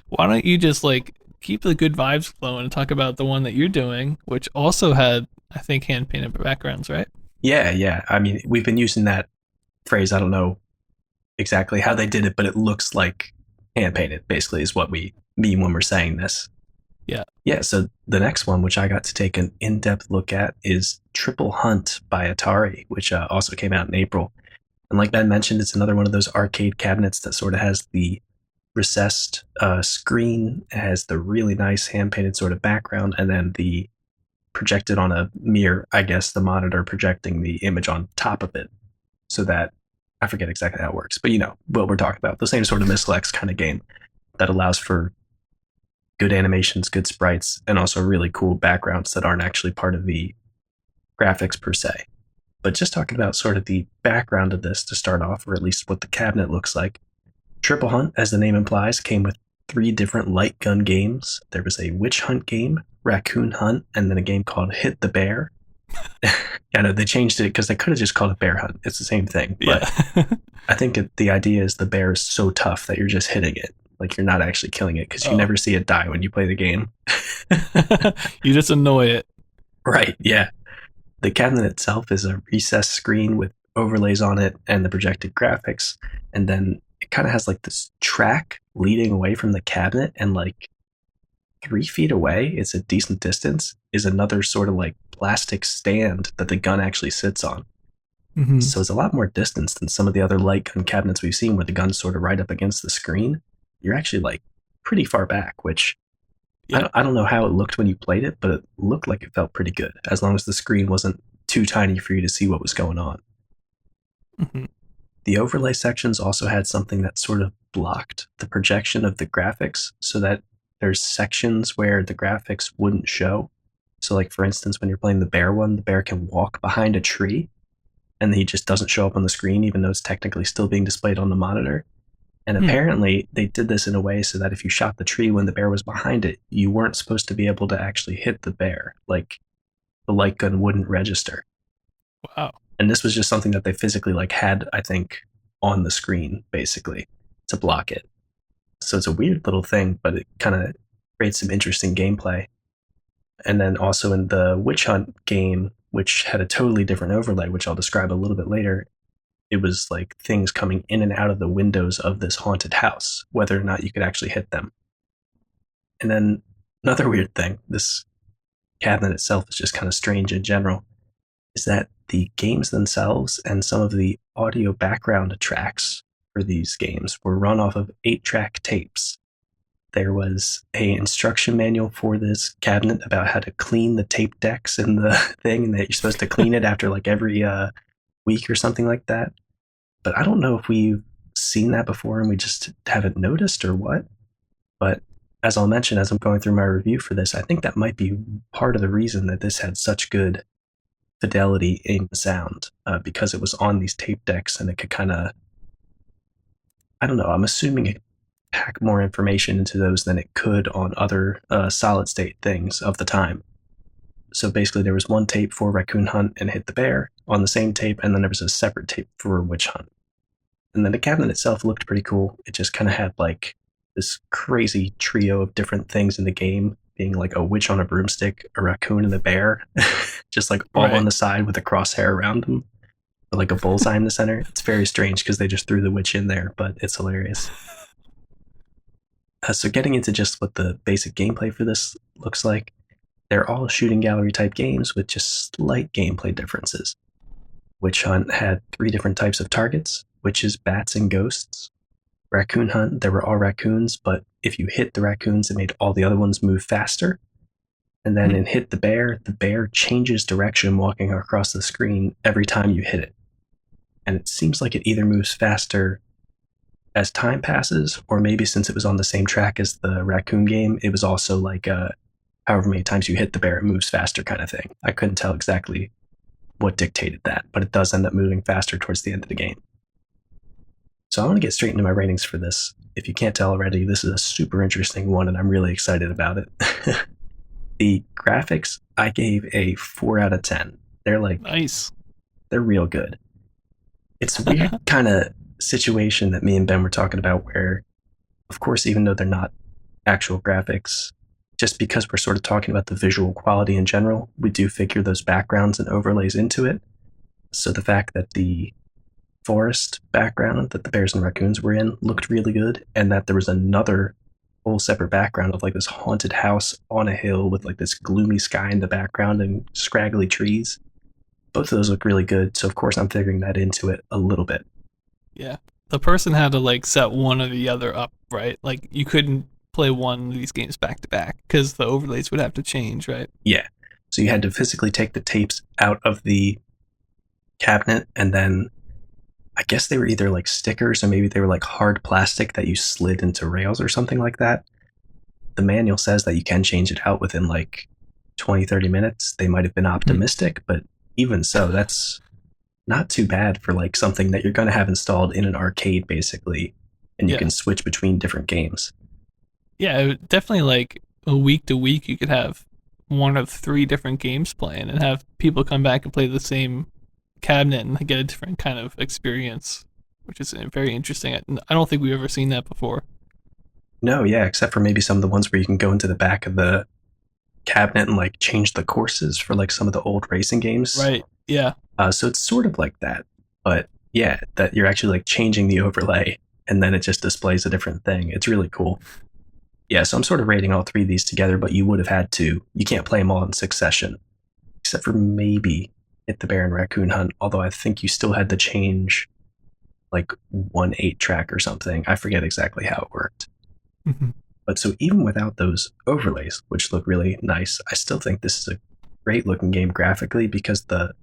Speaker 2: why don't you just like keep the good vibes flowing and talk about the one that you're doing, which also had I think hand painted backgrounds, right?
Speaker 1: Yeah, yeah. I mean, we've been using that phrase. I don't know exactly how they did it, but it looks like hand painted, basically, is what we mean when we're saying this.
Speaker 2: Yeah.
Speaker 1: Yeah, so the next one, which I got to take an in depth look at, is Triple Hunt by Atari, which also came out in April. And like Ben mentioned, it's another one of those arcade cabinets that sort of has the recessed screen, it has the really nice hand painted sort of background, and then the projected on a mirror, I guess, the monitor projecting the image on top of it. So that I forget exactly how it works, but you know what we're talking about. The same sort of mislex kind of game that allows for good animations, good sprites, and also really cool backgrounds that aren't actually part of the graphics per se. But just talking about sort of the background of this to start off, or at least what the cabinet looks like. Triple Hunt, as the name implies, came with three different light gun games. There was a witch hunt game, raccoon hunt, and then a game called Hit the Bear. Yeah, no, they changed it because they could have just called it bear hunt. It's the same thing,
Speaker 2: Yeah.
Speaker 1: but I think the idea is the bear is so tough that you're just hitting it. Like you're not actually killing it because you
Speaker 2: Oh.
Speaker 1: never see it die when you play the game.
Speaker 2: You just annoy it.
Speaker 1: Right, yeah. The cabinet itself is a recessed screen with overlays on it and the projected graphics. And then it kind of has like this track leading away from the cabinet, and like 3 feet away, it's a decent distance, is another sort of like plastic stand that the gun actually sits on.
Speaker 2: Hmm.
Speaker 1: So it's a lot more distance than some of the other light gun cabinets we've seen where the gun's sort of right up against the screen. You're actually like pretty far back, which
Speaker 2: Yeah.
Speaker 1: I don't know how it looked when you played it, but it looked like it felt pretty good as long as the screen wasn't too tiny for you to see what was going on.
Speaker 2: Hmm.
Speaker 1: The overlay sections also had something that sort of blocked the projection of the graphics so that there's sections where the graphics wouldn't show. So, like for instance, when you're playing the bear one, the bear can walk behind a tree and he just doesn't show up on the screen, even though it's technically still being displayed on the monitor. And
Speaker 2: Hmm.
Speaker 1: apparently, they did this in a way so that if you shot the tree when the bear was behind it, you weren't supposed to be able to actually hit the bear. Like the light gun wouldn't register.
Speaker 2: Wow.
Speaker 1: And this was just something that they physically like had, I think, on the screen basically to block it. So it's a weird little thing, but it kind of creates some interesting gameplay. And then also in the Witch Hunt game, which had a totally different overlay, which I'll describe a little bit later, it was like things coming in and out of the windows of this haunted house, whether or not you could actually hit them. And then another weird thing, this cabinet itself is just kind of strange in general, is that the games themselves and some of the audio background tracks for these games were run off of 8-track tapes. There was a instruction manual for this cabinet about how to clean the tape decks in the thing, and that you're supposed to clean it after like every week or something like that. But I don't know if we've seen that before and we just haven't noticed or what. But as I'll mention as I'm going through my review for this, I think that might be part of the reason that this had such good fidelity in sound because it was on these tape decks and it could kind of, I don't know, I'm assuming it pack more information into those than it could on other solid state things of the time. So basically, there was one tape for Raccoon Hunt and Hit the Bear on the same tape, and then there was a separate tape for Witch Hunt. And then the cabinet itself looked pretty cool. It just kind of had like this crazy trio of different things in the game, being like a witch on a broomstick, a raccoon, and a bear, just like all on
Speaker 2: Right.
Speaker 1: the side with a crosshair around them, or like a bullseye in the center. It's very strange because they just threw the witch in there, but it's hilarious. So getting into just what the basic gameplay for this looks like, they're all shooting gallery type games with just slight gameplay differences. Witch Hunt had 3 different types of targets: witches, bats, and ghosts. Raccoon Hunt, there were all raccoons, but if you hit the raccoons, it made all the other ones move faster. And then
Speaker 2: Hmm.
Speaker 1: in Hit the bear changes direction walking across the screen every time you hit it. And it seems like it either moves faster as time passes, or maybe since it was on the same track as the raccoon game, it was also like however many times you hit the bear, it moves faster kind of thing. I couldn't tell exactly what dictated that, but it does end up moving faster towards the end of the game. So I want to get straight into my ratings for this. If you can't tell already, this is a super interesting one, and I'm really excited about it. The graphics, I gave a 4 out of 10. They're like,
Speaker 2: Nice.
Speaker 1: they're real good. It's a weird kind of situation that me and Ben were talking about where, of course, even though they're not actual graphics, just because we're sort of talking about the visual quality in general, we do figure those backgrounds and overlays into it. So the fact that the forest background that the bears and raccoons were in looked really good, and that there was another whole separate background of like this haunted house on a hill with like this gloomy sky in the background and scraggly trees. Both of those look really good, so of course I'm figuring that into it a little bit.
Speaker 2: Yeah. The person had to like set one or the other up, right? Like you couldn't play one of these games back to back because the overlays would have to change, right?
Speaker 1: Yeah. So you had to physically take the tapes out of the cabinet, and then I guess they were either like stickers or maybe they were like hard plastic that you slid into rails or something like that. The manual says that you can change it out within like 20, 30 minutes. They might have been
Speaker 2: Hmm.
Speaker 1: optimistic, but even so, that's not too bad for like something that you're going to have installed in an arcade basically, and you
Speaker 2: Yeah.
Speaker 1: can switch between different games.
Speaker 2: Yeah, definitely like a week to week you could have one of three different games playing and have people come back and play the same cabinet and get a different kind of experience, which is very interesting. I don't think we've ever seen that before.
Speaker 1: No, yeah, except for maybe some of the ones where you can go into the back of the cabinet and like change the courses for like some of the old racing games.
Speaker 2: Right. Yeah.
Speaker 1: So it's sort of like that, but yeah, that you're actually like changing the overlay and then it just displays a different thing. It's really cool. Yeah, so I'm sort of rating all three of these together, but you would have had to. You can't play them all in succession, except for maybe Hit the Bear and Raccoon Hunt. Although I think you still had to change like 1 8 track or something. I forget exactly how it worked.
Speaker 2: Mhm.
Speaker 1: But so even without those overlays, which look really nice, I still think this is a great looking game graphically because the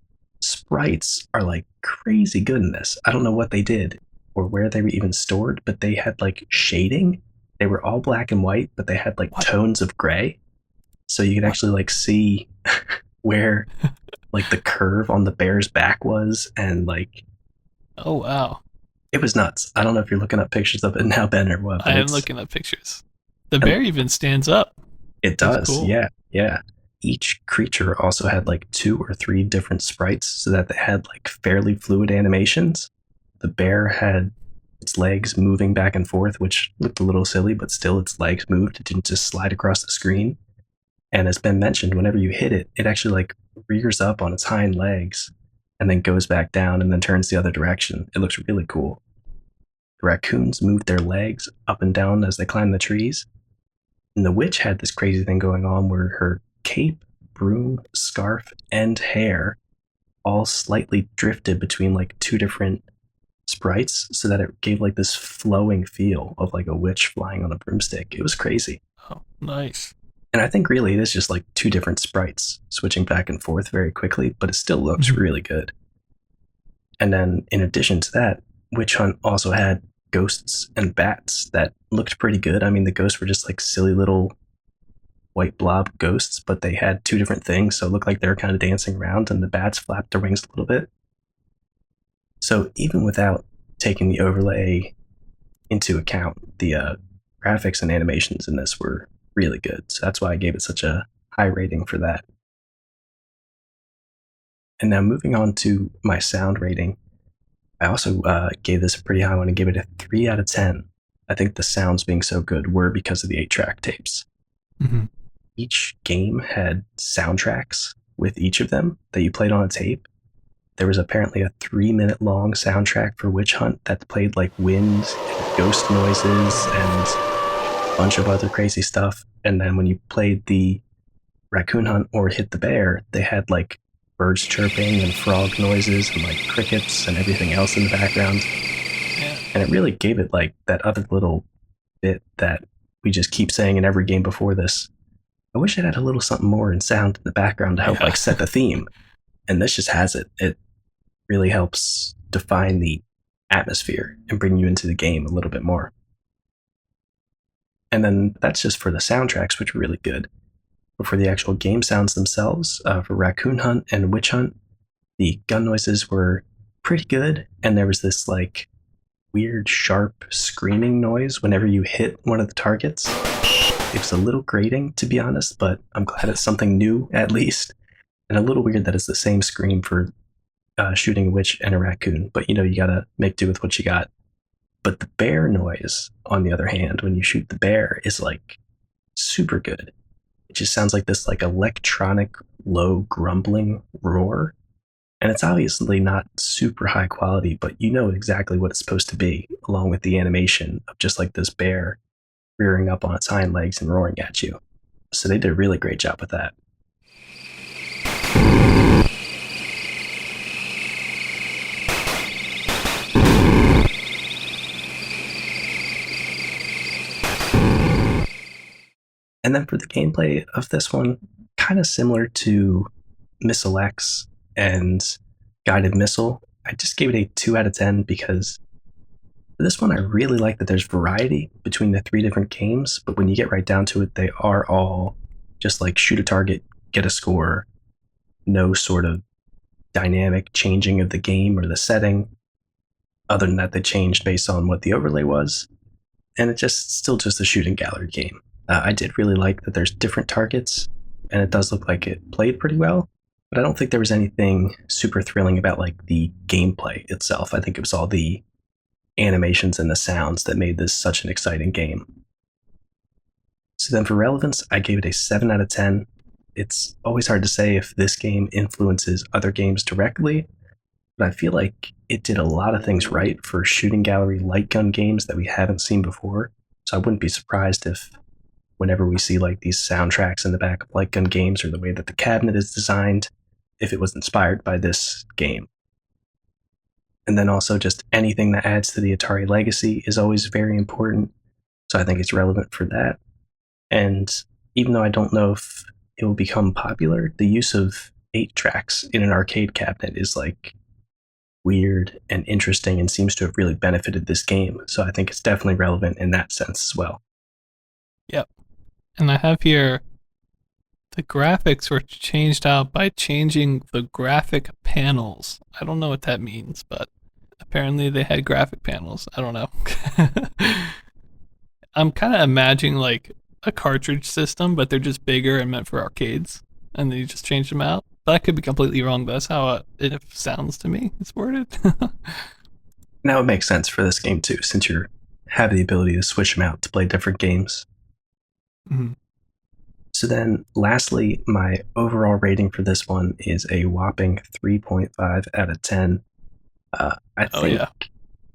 Speaker 1: sprites are like crazy good in this. I don't know what they did or where they were even stored, but they had like shading. They were all black and white, but they had like
Speaker 2: What?
Speaker 1: tones of gray. So you could
Speaker 2: What?
Speaker 1: actually like see where like the curve on the bear's back was, and like
Speaker 2: Oh wow.
Speaker 1: it was nuts. I don't know if you're looking up pictures of it now, Ben, or what, but
Speaker 2: I am
Speaker 1: it's
Speaker 2: looking at pictures. The
Speaker 1: and
Speaker 2: bear even stands up.
Speaker 1: it
Speaker 2: Looks
Speaker 1: does,
Speaker 2: cool.
Speaker 1: yeah, yeah. Each creature also had like 2 or 3 different sprites so that they had like fairly fluid animations. The bear had its legs moving back and forth, which looked a little silly, but still its legs moved. It didn't just slide across the screen. And as Ben mentioned, whenever you hit it, it actually like rears up on its hind legs and then goes back down and then turns the other direction. It looks really cool. The raccoons moved their legs up and down as they climbed the trees. And the witch had this crazy thing going on where her cape, broom, scarf, and hair all slightly drifted between like 2 different sprites so that it gave like this flowing feel of like a witch flying on a broomstick. It was crazy.
Speaker 2: Oh, nice.
Speaker 1: And I think really it is just like 2 different sprites switching back and forth very quickly, but it still looks
Speaker 2: Mhm.
Speaker 1: really good. And then in addition to that, Witch Hunt also had ghosts and bats that looked pretty good. I mean, the ghosts were just like silly little white blob ghosts, but they had 2 different things, so it looked like they were kind of dancing around, and the bats flapped their wings a little bit. So even without taking the overlay into account, the graphics and animations in this were really good. So that's why I gave it such a high rating for that. And now moving on to my sound rating, I also gave this a pretty high one and gave it a 3 out of 10. I think the sounds being so good were because of the 8 track tapes.
Speaker 2: Mhm.
Speaker 1: Each game had soundtracks with each of them that you played on a tape. There was apparently a 3 minute long soundtrack for Witch Hunt that played like wind and ghost noises and a bunch of other crazy stuff. And then when you played the Raccoon Hunt or Hit the Bear, they had like birds chirping and frog noises and like crickets and everything else in the background.
Speaker 2: Yeah.
Speaker 1: And it really gave it like that other little bit that we just keep saying in every game before this. I wish it had a little something more in sound in the background to help
Speaker 2: Yeah.
Speaker 1: like set the theme. And this just has it. It really helps define the atmosphere and bring you into the game a little bit more. And then that's just for the soundtracks, which are really good. But for the actual game sounds themselves, for Raccoon Hunt and Witch Hunt, the gun noises were pretty good. And there was this like weird, sharp screaming noise whenever you hit one of the targets. It was a little grating, to be honest, but I'm glad it's something new at least. And a little weird that it's the same scream for shooting a witch and a raccoon, but you know, you gotta make do with what you got. But the bear noise, on the other hand, when you shoot the bear, is like super good. It just sounds like this like electronic low grumbling roar. And it's obviously not super high quality, but you know exactly what it's supposed to be, along with the animation of just like this bear rearing up on its hind legs and roaring at you. So they did a really great job with that. And then for the gameplay of this one, kind of similar to Missile X and Guided Missile, I just gave it a 2 out of 10 because for this one, I really like that there's variety between the three different games, but when you get right down to it, they are all just like shoot a target, get a score, no sort of dynamic changing of the game or the setting. Other than that, they changed based on what the overlay was, and it's just still just a shooting gallery game. I did really like that there's different targets, and it does look like it played pretty well. But I don't think there was anything super thrilling about like the gameplay itself. I think it was all the animations and the sounds that made this such an exciting game. So then for relevance, I gave it a 7 out of 10. It's always hard to say if this game influences other games directly, but I feel like it did a lot of things right for shooting gallery light gun games that we haven't seen before. So I wouldn't be surprised if whenever we see like these soundtracks in the back of light gun games or the way that the cabinet is designed, if it was inspired by this game. And then also just anything that adds to the Atari legacy is always very important. So I think it's relevant for that. And even though I don't know if it will become popular, the use of 8 tracks in an arcade cabinet is like weird and interesting and seems to have really benefited this game. So I think it's definitely relevant in that sense as well.
Speaker 2: Yep. And I have here the graphics were changed out by changing the graphic panels. I don't know what that means, but apparently they had graphic panels. I don't know. I'm kind of imagining like a cartridge system, but they're just bigger and meant for arcades, and then you just change them out. But I could be completely wrong, but that's how it sounds to me. It's worded.
Speaker 1: Now it makes sense for this game too, since you have the ability to switch them out to play different games.
Speaker 2: Mm-hmm.
Speaker 1: So then, lastly, my overall rating for this one is a whopping 3.5 out of 10. I think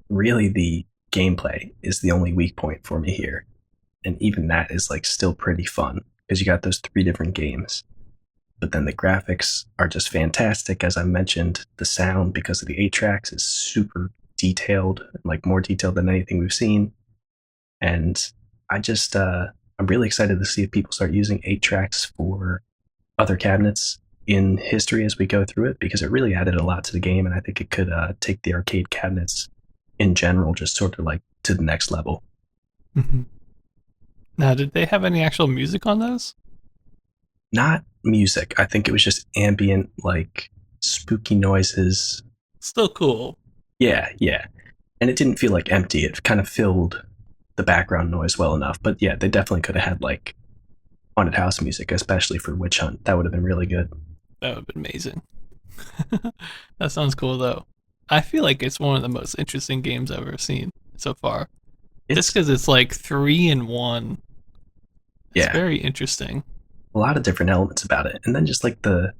Speaker 1: really the gameplay is the only weak point for me here. And even that is like still pretty fun because you got those 3 different games. But then the graphics are just fantastic. As I mentioned, the sound, because of the 8 tracks, is super detailed, like more detailed than anything we've seen. And I just, I'm really excited to see if people start using 8 tracks for other cabinets in history as we go through it, because it really added a lot to the game, and I think it could take the arcade cabinets in general just sort of like to the next level.
Speaker 2: Mm-hmm. Now, did they have any actual music on those?
Speaker 1: Not music. I think it was just ambient, like spooky noises.
Speaker 2: Still cool.
Speaker 1: Yeah, yeah. And it didn't feel like empty. It kind of filled the background noise well enough. But yeah, they definitely could have had like haunted house music, especially for Witch Hunt. That would have been really good.
Speaker 2: That would have been amazing. That sounds cool, though. I feel like it's one of the most interesting games I've ever seen so far. Just because it's like 3 in 1. It's very interesting.
Speaker 1: A lot of different elements about it. And then just like I'm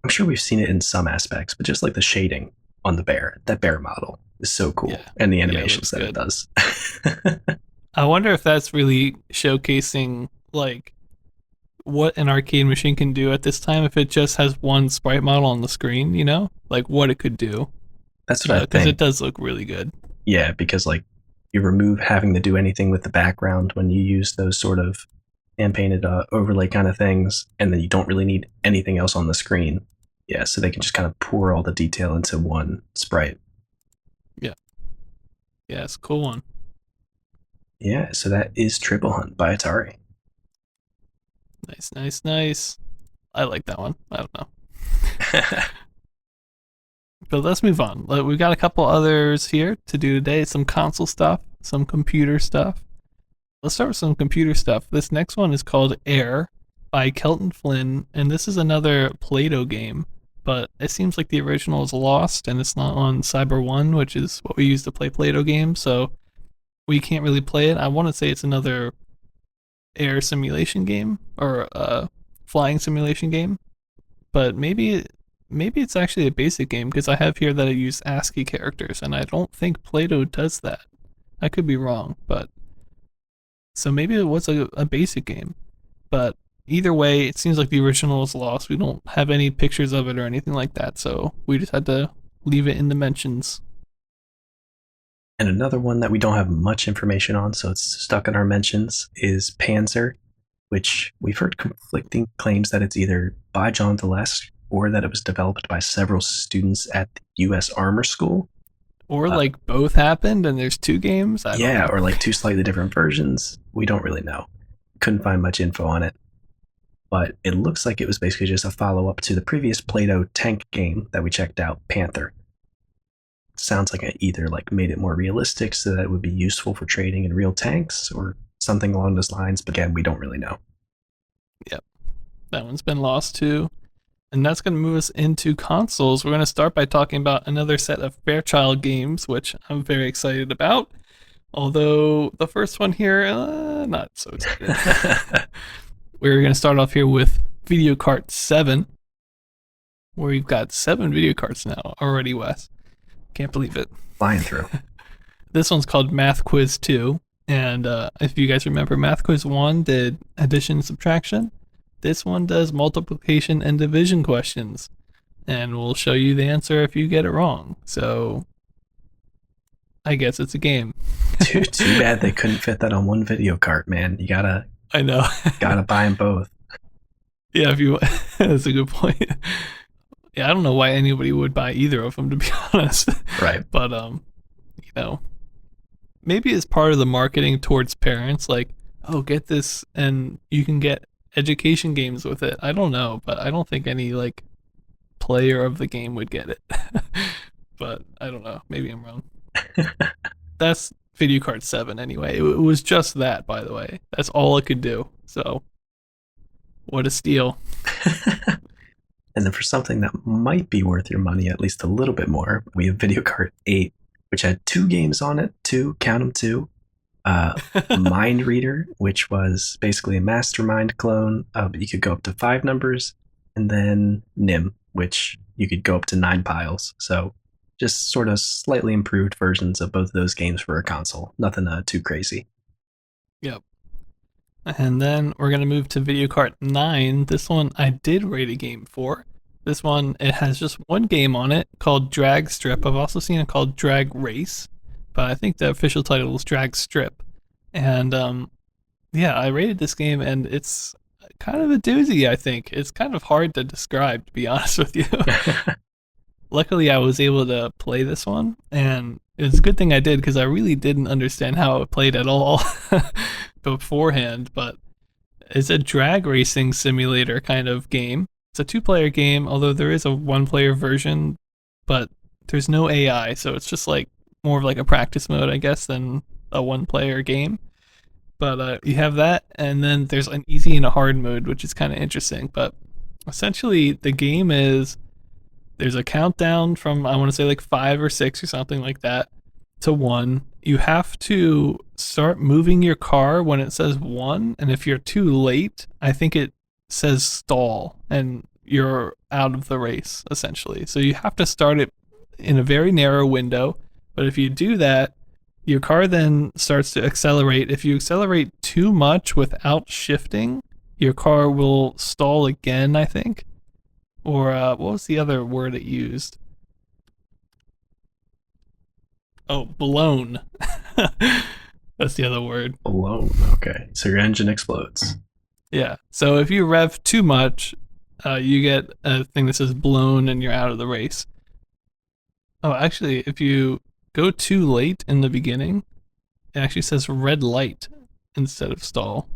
Speaker 1: sure we've seen it in some aspects, but just like the shading on the bear, that bear model is so cool. Yeah. And the animations that it does.
Speaker 2: I wonder if that's really showcasing like what an arcade machine can do at this time if it just has one sprite model on the screen, you know? Like what it could do.
Speaker 1: That's what I think.
Speaker 2: Because it does look really good.
Speaker 1: Yeah, because like you remove having to do anything with the background when you use those sort of hand-painted overlay kind of things, and then you don't really need anything else on the screen. Yeah, so they can just kind of pour all the detail into one sprite.
Speaker 2: Yeah. Yeah, it's a cool one.
Speaker 1: Yeah, so that is Triple Hunt by Atari.
Speaker 2: Nice, nice, nice. I like that one. I don't know. But let's move on. We've got a couple others here to do today. Some console stuff, some computer stuff. Let's start with some computer stuff. This next one is called Air by Kelton Flynn, and this is another Play-Doh game, but it seems like the original is lost, and it's not on Cyber One, which is what we use to play Play-Doh games, so we can't really play it. I want to say it's another air simulation game, or a flying simulation game, but maybe it's actually a basic game, because I have here that it used ASCII characters, and I don't think Play-Doh does that. I could be wrong, but So maybe it was a basic game. But either way, it seems like the original is lost. We don't have any pictures of it or anything like that, so we just had to leave it in the mentions.
Speaker 1: And another one that we don't have much information on, so it's stuck in our mentions, is Panzer, which we've heard conflicting claims that it's either by John Deleske or that it was developed by several students at the U.S. Armor School.
Speaker 2: Or like both happened and there's two games? I don't
Speaker 1: Yeah,
Speaker 2: know.
Speaker 1: or like two slightly different versions. We don't really know. Couldn't find much info on it. But it looks like it was basically just a follow up to the previous Play-Doh tank game that we checked out, Panther. Sounds like it either like made it more realistic so that it would be useful for trading in real tanks or something along those lines. But again, we don't really know.
Speaker 2: Yep. That one's been lost too. And that's going to move us into consoles. We're going to start by talking about another set of Fairchild games, which I'm very excited about. Although the first one here, not so excited. We're going to start off here with Video Kart 7, where we've got 7 video carts now already, Wes. Can't believe it.
Speaker 1: Flying through.
Speaker 2: This one's called Math Quiz 2. And if you guys remember, Math Quiz 1 did addition and subtraction. This one does multiplication and division questions. And we'll show you the answer if you get it wrong. So I guess it's a game.
Speaker 1: Too bad they couldn't fit that on one video cart, man. You gotta
Speaker 2: I know.
Speaker 1: gotta buy them both.
Speaker 2: Yeah, if you that's a good point. Yeah, I don't know why anybody would buy either of them, to be honest.
Speaker 1: Right.
Speaker 2: But you know, maybe it's part of the marketing towards parents, like, oh, get this and you can get education games with it. I don't know, but I don't think any like player of the game would get it. But I don't know. Maybe I'm wrong. That's Video Kart 7 anyway. It was just that, by the way. That's all it could do. So, what a steal.
Speaker 1: And then for something that might be worth your money at least a little bit more, we have Video Kart 8, which had 2 games on it. Count them, 2. Mind Reader, which was basically a Mastermind clone. You could go up to 5 numbers. And then Nim, which you could go up to 9 piles. So just sort of slightly improved versions of both of those games for a console. Nothing too crazy.
Speaker 2: Yep. And then we're going to move to Video Kart 9. This one I did rate a game for. This one, it has just one game on it called Drag Strip. I've also seen it called Drag Race, but I think the official title is Drag Strip. And yeah, I rated this game and it's kind of a doozy, I think. It's kind of hard to describe, to be honest with you. Luckily, I was able to play this one, and it was a good thing I did because I really didn't understand how it played at all beforehand. But it's a drag racing simulator kind of game. It's a 2-player game, although there is a 1-player version, but there's no AI, so it's just like more of like a practice mode, I guess, than a 1-player game. But you have that, and then there's an easy and a hard mode, which is kind of interesting. But essentially, the game is there's a countdown from, I want to say like 5 or 6 or something like that to 1. You have to start moving your car when it says 1, and if you're too late, I think it says stall, and you're out of the race, essentially. So you have to start it in a very narrow window, but if you do that, your car then starts to accelerate. If you accelerate too much without shifting, your car will stall again, I think. Or what was the other word it used? Oh, blown. That's the other word.
Speaker 1: Blown. Okay. So your engine explodes.
Speaker 2: Yeah. So if you rev too much, you get a thing that says blown and you're out of the race. Oh, actually, if you go too late in the beginning, it actually says red light instead of stall.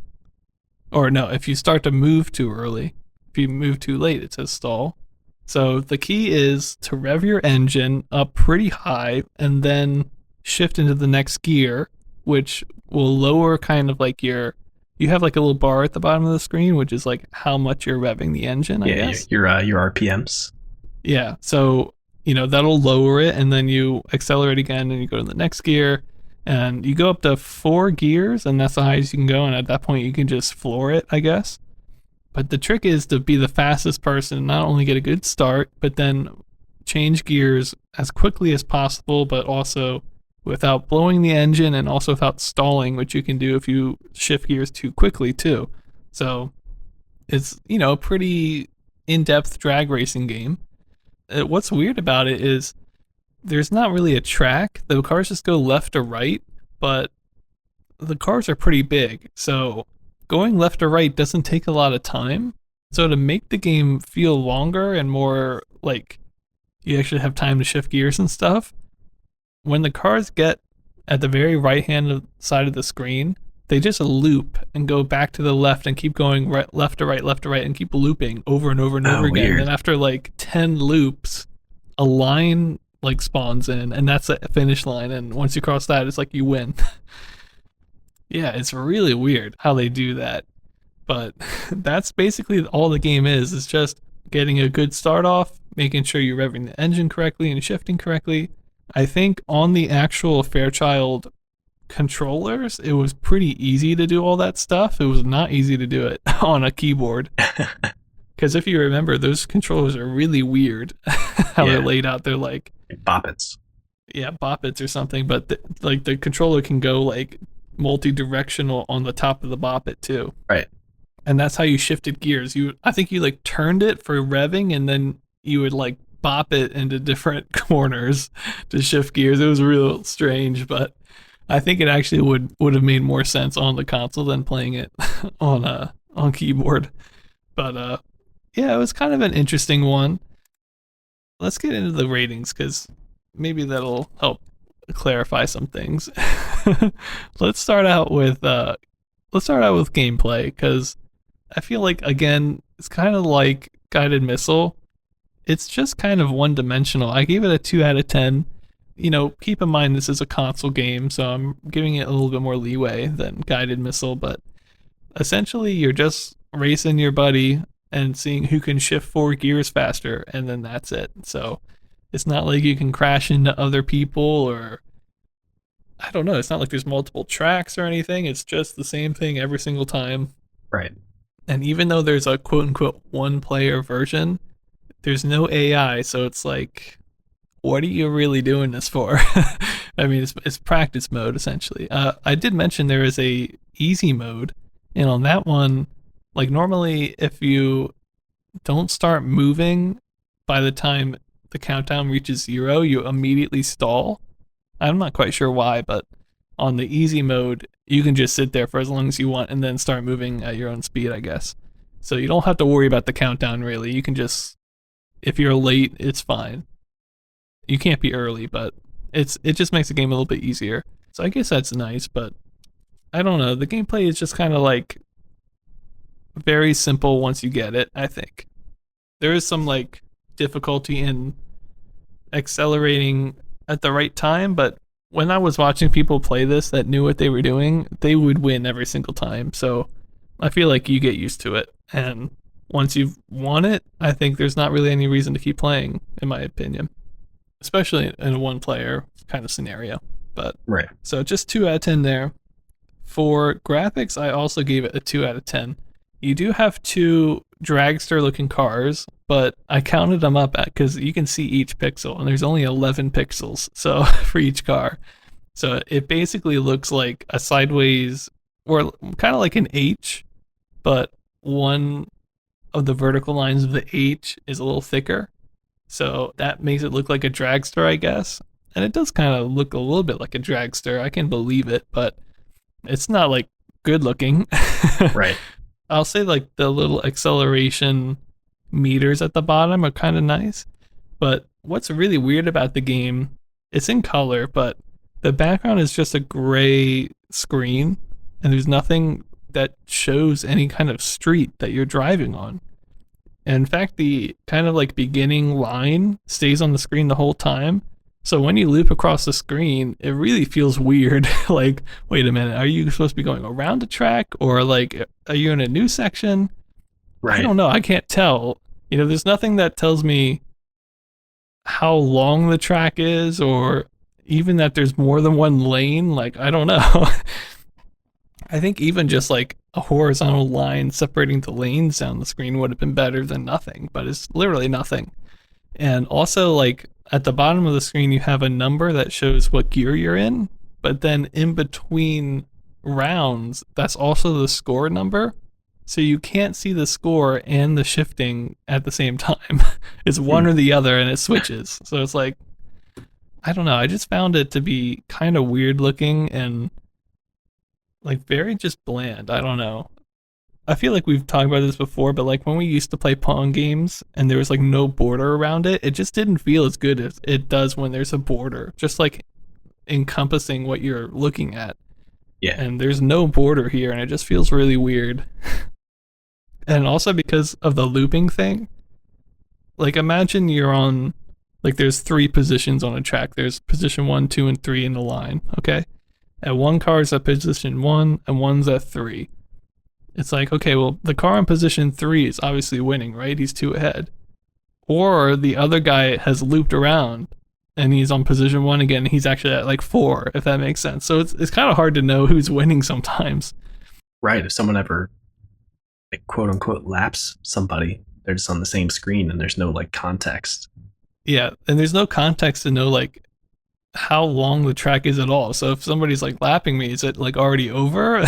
Speaker 2: Or no, if you start to move too early. If you move too late, it says stall. So the key is to rev your engine up pretty high and then shift into the next gear, which will lower kind of like you have like a little bar at the bottom of the screen, which is like how much you're revving the engine, I guess.
Speaker 1: Your RPMs.
Speaker 2: Yeah. So, that'll lower it, and then you accelerate again and you go to the next gear and you go up to 4 gears, and that's the highest you can go. And at that point you can just floor it, I guess. But the trick is to be the fastest person, not only get a good start, but then change gears as quickly as possible, but also without blowing the engine and also without stalling, which you can do if you shift gears too quickly too. So it's, a pretty in-depth drag racing game. What's weird about it is there's not really a track. The cars just go left or right, but the cars are pretty big. So going left or right doesn't take a lot of time. So to make the game feel longer and more like you actually have time to shift gears and stuff, when the cars get at the very right hand side of the screen, they just loop and go back to the left and keep going right, left to right, and keep looping over and over and over again.
Speaker 1: Weird.
Speaker 2: And then after like 10 loops, a line like spawns in, and that's a finish line. And once you cross that, it's like you win. Yeah, it's really weird how they do that. But that's basically all the game is. It's just getting a good start off, making sure you're revving the engine correctly and shifting correctly. I think on the actual Fairchild controllers, it was pretty easy to do all that stuff. It was not easy to do it on a keyboard. Because if you remember, those controllers are really weird how they're laid out. They're like
Speaker 1: boppets. Yeah,
Speaker 2: boppets or something. But the controller can go like multi-directional on the top of the boppet too.
Speaker 1: Right.
Speaker 2: And that's how you shifted gears. I think you like turned it for revving, and then you would like bop it into different corners to shift gears. It was real strange, but I think it actually would have made more sense on the console than playing it on keyboard. But yeah, it was kind of an interesting one. Let's get into the ratings because maybe that'll help clarify some things. Let's start out with gameplay because I feel like again it's kind of like Guided Missile. It's just kind of one-dimensional. I gave it a 2 out of 10. Keep in mind this is a console game, so I'm giving it a little bit more leeway than Guided Missile, but essentially you're just racing your buddy and seeing who can shift 4 gears faster, and then that's it. So it's not like you can crash into other people, or I don't know, it's not like there's multiple tracks or anything. It's just the same thing every single time.
Speaker 1: Right.
Speaker 2: And even though there's a quote-unquote one-player version, there's no AI, so it's like, what are you really doing this for? I mean, it's practice mode, essentially. I did mention there is a easy mode, and on that one, like normally if you don't start moving by the time the countdown reaches 0, you immediately stall. I'm not quite sure why, but on the easy mode, you can just sit there for as long as you want and then start moving at your own speed, I guess. So you don't have to worry about the countdown, really. You can just, if you're late, it's fine. You can't be early, but it just makes the game a little bit easier. So I guess that's nice, but I don't know. The gameplay is just kind of like very simple once you get it, I think. There is some like difficulty in accelerating at the right time, but when I was watching people play this that knew what they were doing, they would win every single time. So I feel like you get used to it. And once you've won it, I think there's not really any reason to keep playing, in my opinion. Especially in a one-player kind of scenario. But
Speaker 1: right.
Speaker 2: So just 2 out of 10 there. For graphics, I also gave it a 2 out of 10. You do have 2 dragster-looking cars, but I counted them up because you can see each pixel, and there's only 11 pixels so for each car. So it basically looks like a sideways, or kind of like an H, but one of the vertical lines of the H is a little thicker. So that makes it look like a dragster, I guess. And it does kind of look a little bit like a dragster. I can believe it, but it's not like good looking.
Speaker 1: Right.
Speaker 2: I'll say like the little acceleration meters at the bottom are kind of nice. But what's really weird about the game, it's in color, but the background is just a gray screen, and there's nothing that shows any kind of street that you're driving on. And in fact, the kind of like beginning line stays on the screen the whole time. So when you loop across the screen, it really feels weird. Like, wait a minute, are you supposed to be going around the track, or like, are you in a new section? Right. I don't know. I can't tell. There's nothing that tells me how long the track is, or even that there's more than one lane. Like, I don't know. I think even just like a horizontal line separating the lanes down the screen would have been better than nothing, but it's literally nothing. And also, like, at the bottom of the screen, you have a number that shows what gear you're in, but then in between rounds, that's also the score number. So you can't see the score and the shifting at the same time. It's one
Speaker 1: Hmm.
Speaker 2: or the other and it switches. So it's like, I don't know. I just found it to be kind of weird looking and like very just bland. I don't know. I feel like we've talked about this before, but like when we used to play Pong games and there was like no border around it, it just didn't feel as good as it does when there's a border, just like encompassing what you're looking at.
Speaker 1: Yeah.
Speaker 2: And there's no border here, and it just feels really weird. And also because of the looping thing, like imagine you're on, like there's three positions on a track. There's position 1, 2, and 3 in the line. Okay, and one car's at position 1 and one's at 3. It's like, okay, well, the car in position 3 is obviously winning, right? He's 2 ahead. Or the other guy has looped around and he's on position 1 again. And he's actually at like 4, if that makes sense. So it's kind of hard to know who's winning sometimes.
Speaker 1: Right. If someone ever like quote unquote laps somebody, they're just on the same screen and there's no like context.
Speaker 2: Yeah, and there's no context to know like how long the track is at all. So if somebody's like lapping me, is it like already over?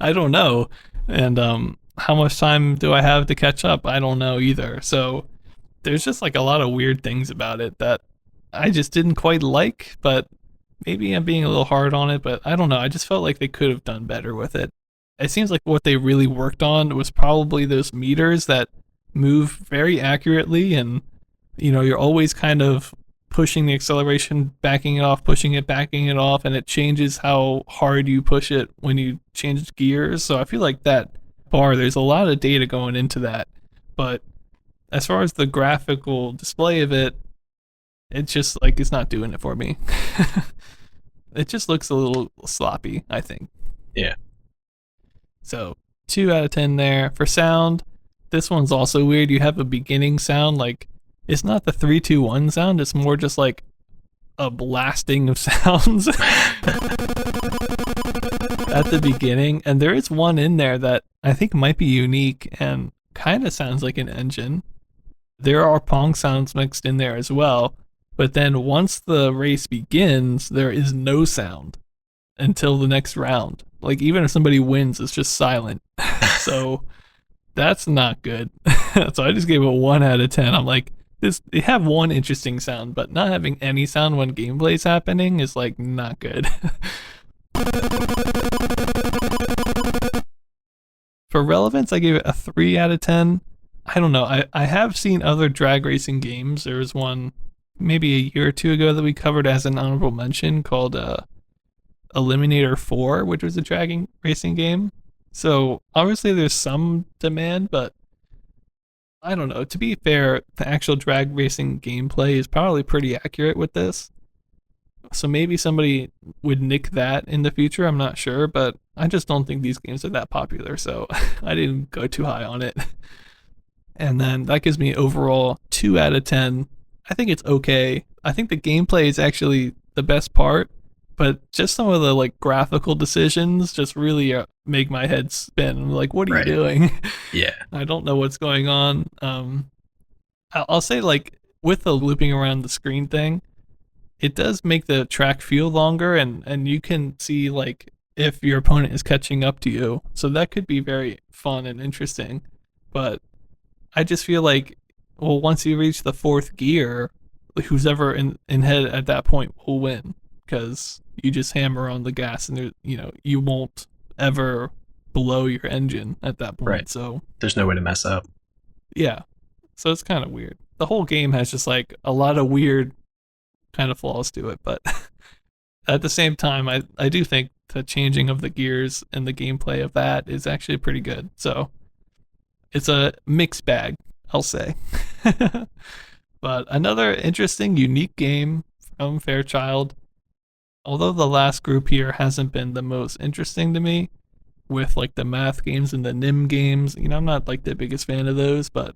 Speaker 2: I don't know. And how much time do I have to catch up? I don't know either. So there's just like a lot of weird things about it that I just didn't quite like, but maybe I'm being a little hard on it, but I don't know. I just felt like they could have done better with it. It seems like what they really worked on was probably those meters that move very accurately, and you're always kind of pushing the acceleration, backing it off, pushing it, backing it off, and it changes how hard you push it when you change gears. So I feel like that bar, there's a lot of data going into that. But as far as the graphical display of it, it's just like it's not doing it for me. It just looks a little sloppy, I think.
Speaker 1: Yeah.
Speaker 2: So 2 out of 10 there. For sound, this one's also weird. You have a beginning sound, like it's not the 3, 2, 1 sound, it's more just like a blasting of sounds at the beginning. And there is one in there that I think might be unique and kind of sounds like an engine. There are Pong sounds mixed in there as well. But then once the race begins, there is no sound until the next round. Like even if somebody wins, it's just silent. So that's not good. So I just gave it 1 out of 10. I'm like, they have one interesting sound, but not having any sound when gameplay is happening is like not good. For relevance, I gave it a 3 out of 10. I don't know. I have seen other drag racing games. There was one maybe a year or two ago that we covered as an honorable mention called Eliminator 4, which was a drag racing game. So obviously there's some demand, but I don't know. To be fair, the actual drag racing gameplay is probably pretty accurate with this. So maybe somebody would nick that in the future. I'm not sure, but I just don't think these games are that popular. So I didn't go too high on it. And then that gives me overall 2 out of 10. I think it's okay. I think the gameplay is actually the best part, but just some of the like graphical decisions just really make my head spin. I'm like, what are you
Speaker 1: Right.
Speaker 2: doing?
Speaker 1: Yeah.
Speaker 2: I don't know what's going on. I'll say like with the looping around the screen thing, it does make the track feel longer, and you can see like if your opponent is catching up to you. So that could be very fun and interesting. But I just feel like, well, once you reach the fourth gear, who's ever in head at that point will win because you just hammer on the gas and you won't ever blow your engine at that
Speaker 1: Right.
Speaker 2: point. So
Speaker 1: There's no way to mess up.
Speaker 2: yeah, so it's kind of weird. The whole game has just like a lot of weird kind of flaws to it, but at the same time, I do think the changing of the gears and the gameplay of that is actually pretty good. So it's a mixed bag, I'll say. But another interesting, unique game from Fairchild. Although the last group here hasn't been the most interesting to me, with like the math games and the NIM games, I'm not like the biggest fan of those, but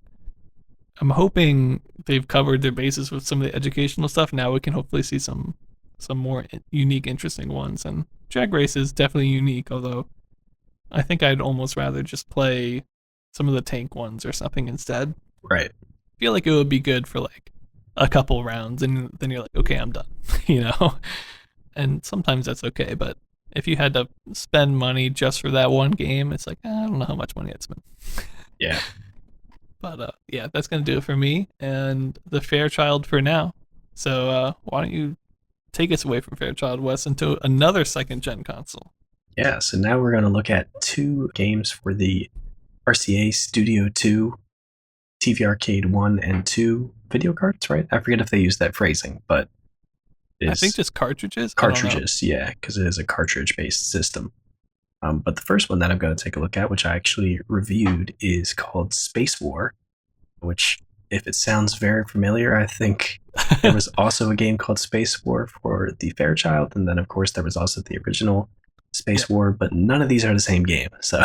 Speaker 2: I'm hoping they've covered their bases with some of the educational stuff. Now we can hopefully see some more unique, interesting ones. And Drag Race is definitely unique, although I think I'd almost rather just play some of the tank ones or something instead.
Speaker 1: Right.
Speaker 2: feel like it would be good for like a couple rounds, and then you're like, okay, I'm done, you know. And sometimes that's okay, but if you had to spend money just for that one game, it's like I don't know how much money I'd spend.
Speaker 1: Yeah.
Speaker 2: But yeah, that's gonna do it for me and the Fairchild for now. So why don't you take us away from Fairchild West into another second gen console?
Speaker 1: Yeah. So now we're going to look at two games for the RCA Studio 2, TV Arcade 1 and 2 video cards, right? I forget if they use that phrasing, but it
Speaker 2: I think
Speaker 1: is
Speaker 2: just cartridges. I don't know.
Speaker 1: cartridges, yeah, because it is a cartridge based system. But the first one that I'm going to take a look at, which I actually reviewed, is called Space War, which, if it sounds very familiar, I think there was also a game called Space War for the Fairchild, and then of course there was also the original Space War, but none of these are the same game. So,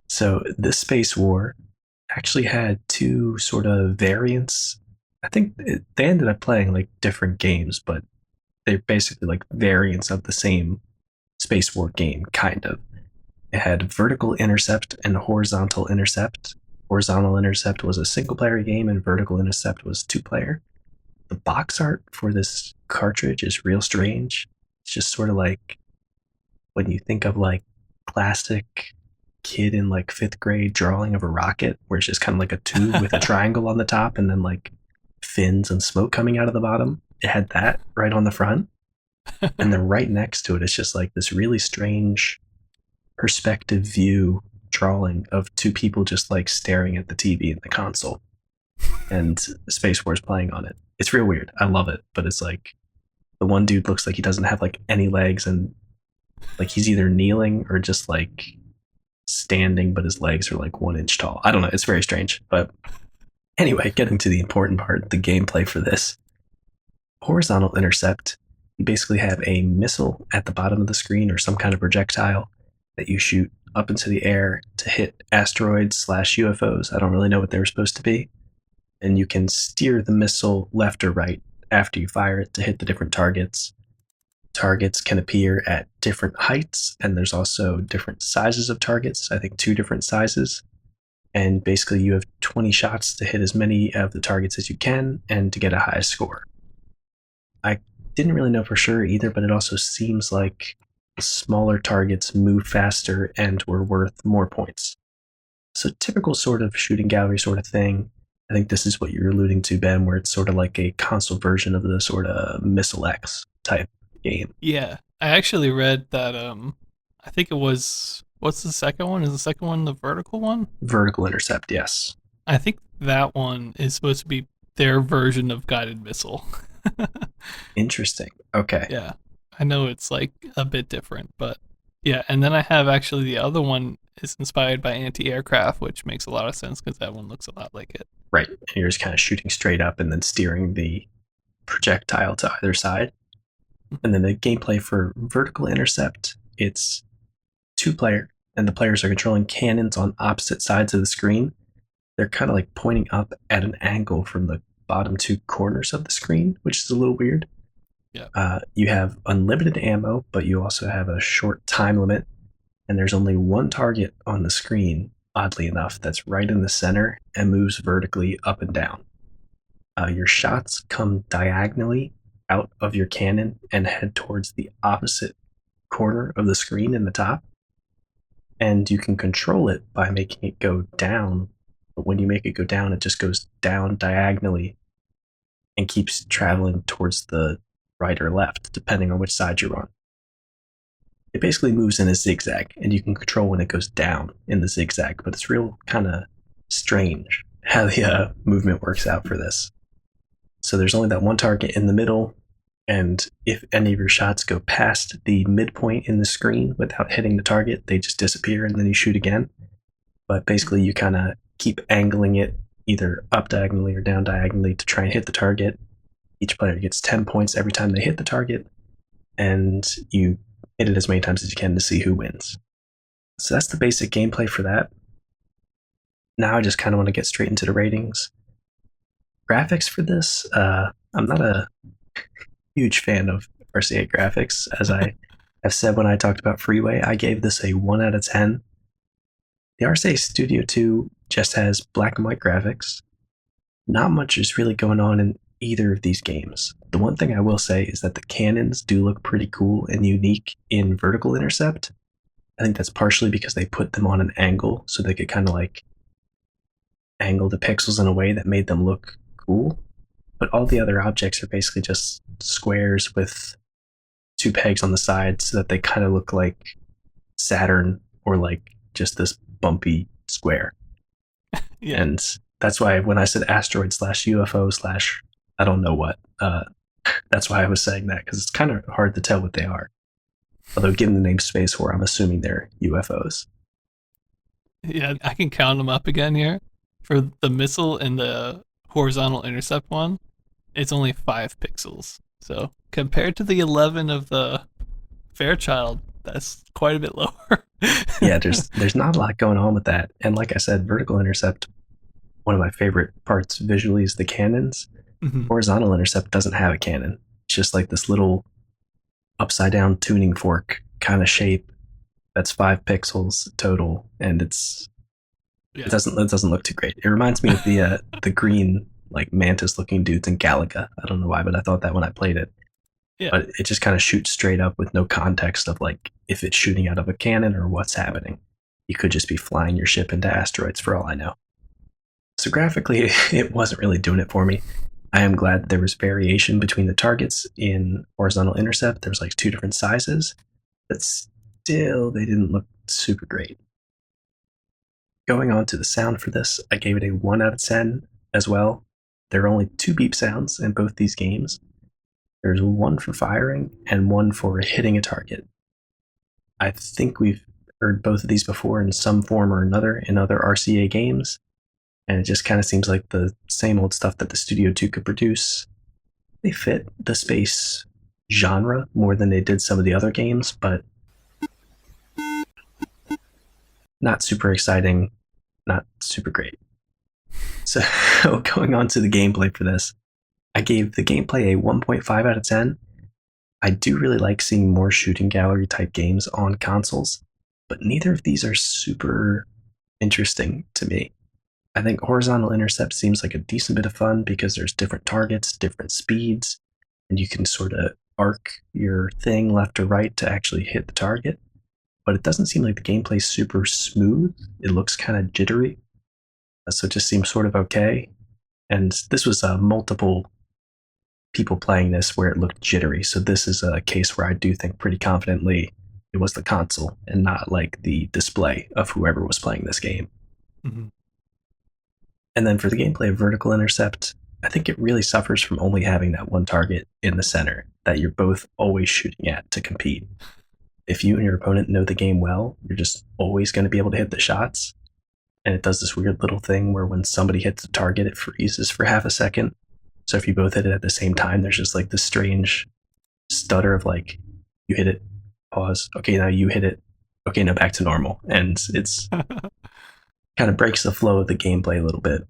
Speaker 1: so this Space War actually had two sort of variants. I think they ended up playing like different games, but they're basically like variants of the same Space War game, kind of. It had vertical intercept and horizontal intercept. Horizontal intercept was a single player game, and vertical intercept was 2-player. The box art for this cartridge is real strange. It's just sort of like when you think of like classic kid in like 5th grade drawing of a rocket, where it's just kind of like a tube with a triangle on the top and then like fins and smoke coming out of the bottom. It had that right on the front. And then right next to it, it's just like this really strange perspective view drawing of two people just like staring at the TV in the console, and Space Wars playing on it. It's real weird. I love it, but it's like the one dude looks like he doesn't have like any legs, and like he's either kneeling or just like standing, but his legs are like 1 inch tall. I don't know. It's very strange. But anyway, getting to the important part, the gameplay for this horizontal intercept. You basically have a missile at the bottom of the screen, or some kind of projectile that you shoot up into the air to hit asteroids/UFOs. I don't really know what they were supposed to be. And you can steer the missile left or right after you fire it to hit the different targets. Targets can appear at different heights, and there's also different sizes of targets. I think 2 different sizes. And basically, you have 20 shots to hit as many of the targets as you can and to get a high score. I didn't really know for sure either, but it also seems like smaller targets move faster and were worth more points. So typical sort of shooting gallery sort of thing. I think this is what you're alluding to, Ben, where it's sort of like a console version of the sort of Missile X type game.
Speaker 2: Yeah, I actually read that. I think it was. What's the second one? Is the second one the vertical one?
Speaker 1: Vertical intercept, yes.
Speaker 2: I think that one is supposed to be their version of guided missile.
Speaker 1: Interesting. Okay.
Speaker 2: Yeah, I know it's like a bit different, but yeah. And then I have actually the other one is inspired by anti-aircraft, which makes a lot of sense because that one looks a lot like it.
Speaker 1: Right. And you're just kind of shooting straight up and then steering the projectile to either side. And then the gameplay for vertical intercept, it's 2-player, and the players are controlling cannons on opposite sides of the screen. They're kind of like pointing up at an angle from the bottom 2 corners of the screen, which is a little weird.
Speaker 2: Yeah.
Speaker 1: You have unlimited ammo, but you also have a short time limit, and there's only one target on the screen, oddly enough, that's right in the center and moves vertically up and down. Your shots come diagonally out of your cannon and head towards the opposite corner of the screen in the top. And you can control it by making it go down. But when you make it go down, it just goes down diagonally and keeps traveling towards the right or left, depending on which side you're on. It basically moves in a zigzag, and you can control when it goes down in the zigzag, but it's real kind of strange how the movement works out for this. So there's only that one target in the middle, and if any of your shots go past the midpoint in the screen without hitting the target, they just disappear and then you shoot again. But basically you kind of keep angling it either up diagonally or down diagonally to try and hit the target. Each player gets 10 points every time they hit the target, and you hit it as many times as you can to see who wins. So that's the basic gameplay for that. Now I just kind of want to get straight into the ratings. Graphics for this, I'm not a huge fan of RCA graphics. As I have said when I talked about Freeway, I gave this a 1 out of 10. The RCA Studio 2 just has black and white graphics. Not much is really going on in either of these games. The one thing I will say is that the cannons do look pretty cool and unique in vertical intercept. I think that's partially because they put them on an angle so they could kind of like angle the pixels in a way that made them look cool. But all the other objects are basically just squares with two pegs on the side so that they kind of look like Saturn or like just this bumpy square.
Speaker 2: Yeah.
Speaker 1: And that's why when I said asteroid slash UFO slash I don't know what, that's why I was saying that because it's kind of hard to tell what they are. Although, given the name Space War, I'm assuming they're UFOs.
Speaker 2: Yeah, I can count them up again here. For the missile and the horizontal intercept one, it's only 5 pixels. So compared to the 11 of the Fairchild, that's quite a bit lower.
Speaker 1: Yeah, there's not a lot going on with that. And like I said, vertical intercept, one of my favorite parts visually is the cannons.
Speaker 2: Mhm.
Speaker 1: Horizontal intercept doesn't have a cannon. It's just like this little upside down tuning fork kind of shape that's 5 pixels total, and
Speaker 2: Yeah.
Speaker 1: it doesn't look too great. It reminds me of the green like mantis looking dudes in Galaga. I don't know why, but I thought that when I played it.
Speaker 2: Yeah.
Speaker 1: But it just kind of shoots straight up with no context of like if it's shooting out of a cannon or what's happening. You could just be flying your ship into asteroids for all I know. So graphically, it wasn't really doing it for me. I am glad that there was variation between the targets in horizontal intercept. There was like 2 different sizes, but still they didn't look super great. Going on to the sound for this, I gave it a 1 out of 10 as well. There are only 2 beep sounds in both these games. There's one for firing and one for hitting a target. I think we've heard both of these before in some form or another in other RCA games, and it just kind of seems like the same old stuff that the Studio 2 could produce. They fit the space genre more than they did some of the other games, but not super exciting, not super great. So going on to the gameplay for this, I gave the gameplay a 1.5 out of 10. I do really like seeing more shooting gallery type games on consoles, but neither of these are super interesting to me. I think horizontal intercept seems like a decent bit of fun because there's different targets, different speeds, and you can sort of arc your thing left or right to actually hit the target. But it doesn't seem like the gameplay's super smooth. It looks kind of jittery, so it just seems sort of okay. And this was multiple people playing this where it looked jittery. So this is a case where I do think pretty confidently it was the console and not like the display of whoever was playing this game.
Speaker 2: Mhm.
Speaker 1: And then for the gameplay of vertical intercept, I think it really suffers from only having that one target in the center that you're both always shooting at to compete. If you and your opponent know the game well, you're just always going to be able to hit the shots. And it does this weird little thing where when somebody hits the target, it freezes for half a second. So if you both hit it at the same time, there's just like this strange stutter of like, you hit it, pause, okay, now you hit it, okay, now back to normal. And it's kind of breaks the flow of the gameplay a little bit.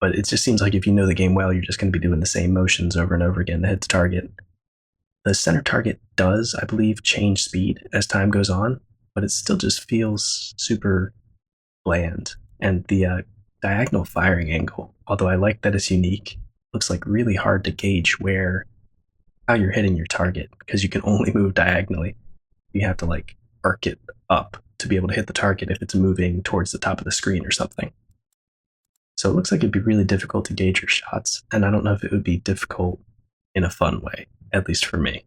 Speaker 1: But it just seems like if you know the game well, you're just going to be doing the same motions over and over again to hit the target. The center target does, I believe, change speed as time goes on, but it still just feels super bland. And the diagonal firing angle, although I like that it's unique, looks like really hard to gauge how you're hitting your target because you can only move diagonally. You have to like arc it up to be able to hit the target if it's moving towards the top of the screen or something. So it looks like it'd be really difficult to gauge your shots, and I don't know if it would be difficult in a fun way, at least for me.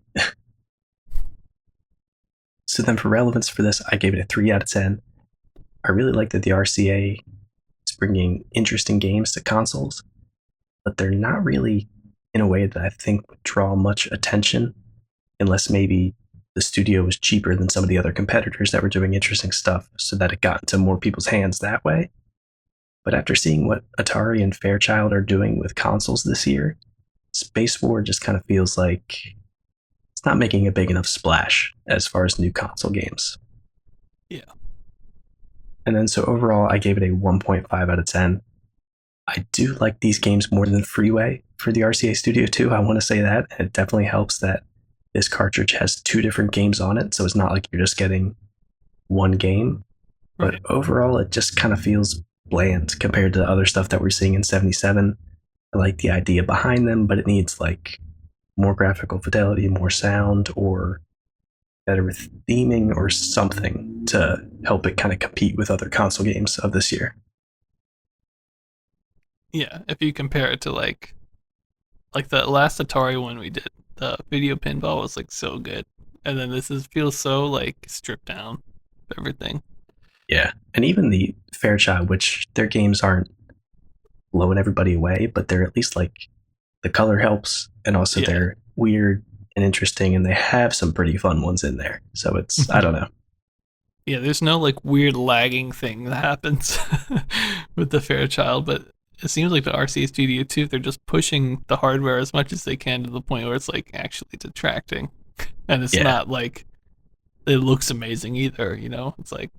Speaker 1: So then for relevance for this, I gave it a 3 out of 10. I really like that the RCA is bringing interesting games to consoles, but they're not really in a way that I think would draw much attention unless maybe the studio was cheaper than some of the other competitors that were doing interesting stuff so that it got into more people's hands that way. But after seeing what Atari and Fairchild are doing with consoles this year, Space War just kind of feels like it's not making a big enough splash as far as new console games.
Speaker 2: Yeah.
Speaker 1: And then so overall, I gave it a 1.5 out of 10. I do like these games more than Freeway for the RCA Studio 2. I want to say that. It definitely helps that this cartridge has 2 different games on it, so it's not like you're just getting one game. But
Speaker 2: Right.
Speaker 1: overall, it just kind of feels bland compared to other stuff that we're seeing in 77. I like the idea behind them, but it needs like more graphical fidelity, more sound, or better theming or something to help it kind of compete with other console games of this year.
Speaker 2: Yeah, if you compare it to like the last Atari one we did, the video pinball was like so good, and then this is feels so like stripped down everything.
Speaker 1: Yeah. And even the Fairchild, which their games aren't blowing everybody away, but they're at least like the color helps, and also
Speaker 2: Yeah.
Speaker 1: they're weird and interesting, and they have some pretty fun ones in there. So it's, I don't know.
Speaker 2: Yeah, there's no like weird lagging thing that happens with the Fairchild, but it seems like the RCA Studio 2, they're just pushing the hardware as much as they can to the point where it's like actually detracting. And it's
Speaker 1: Yeah.
Speaker 2: not like it looks amazing either, you know? It's like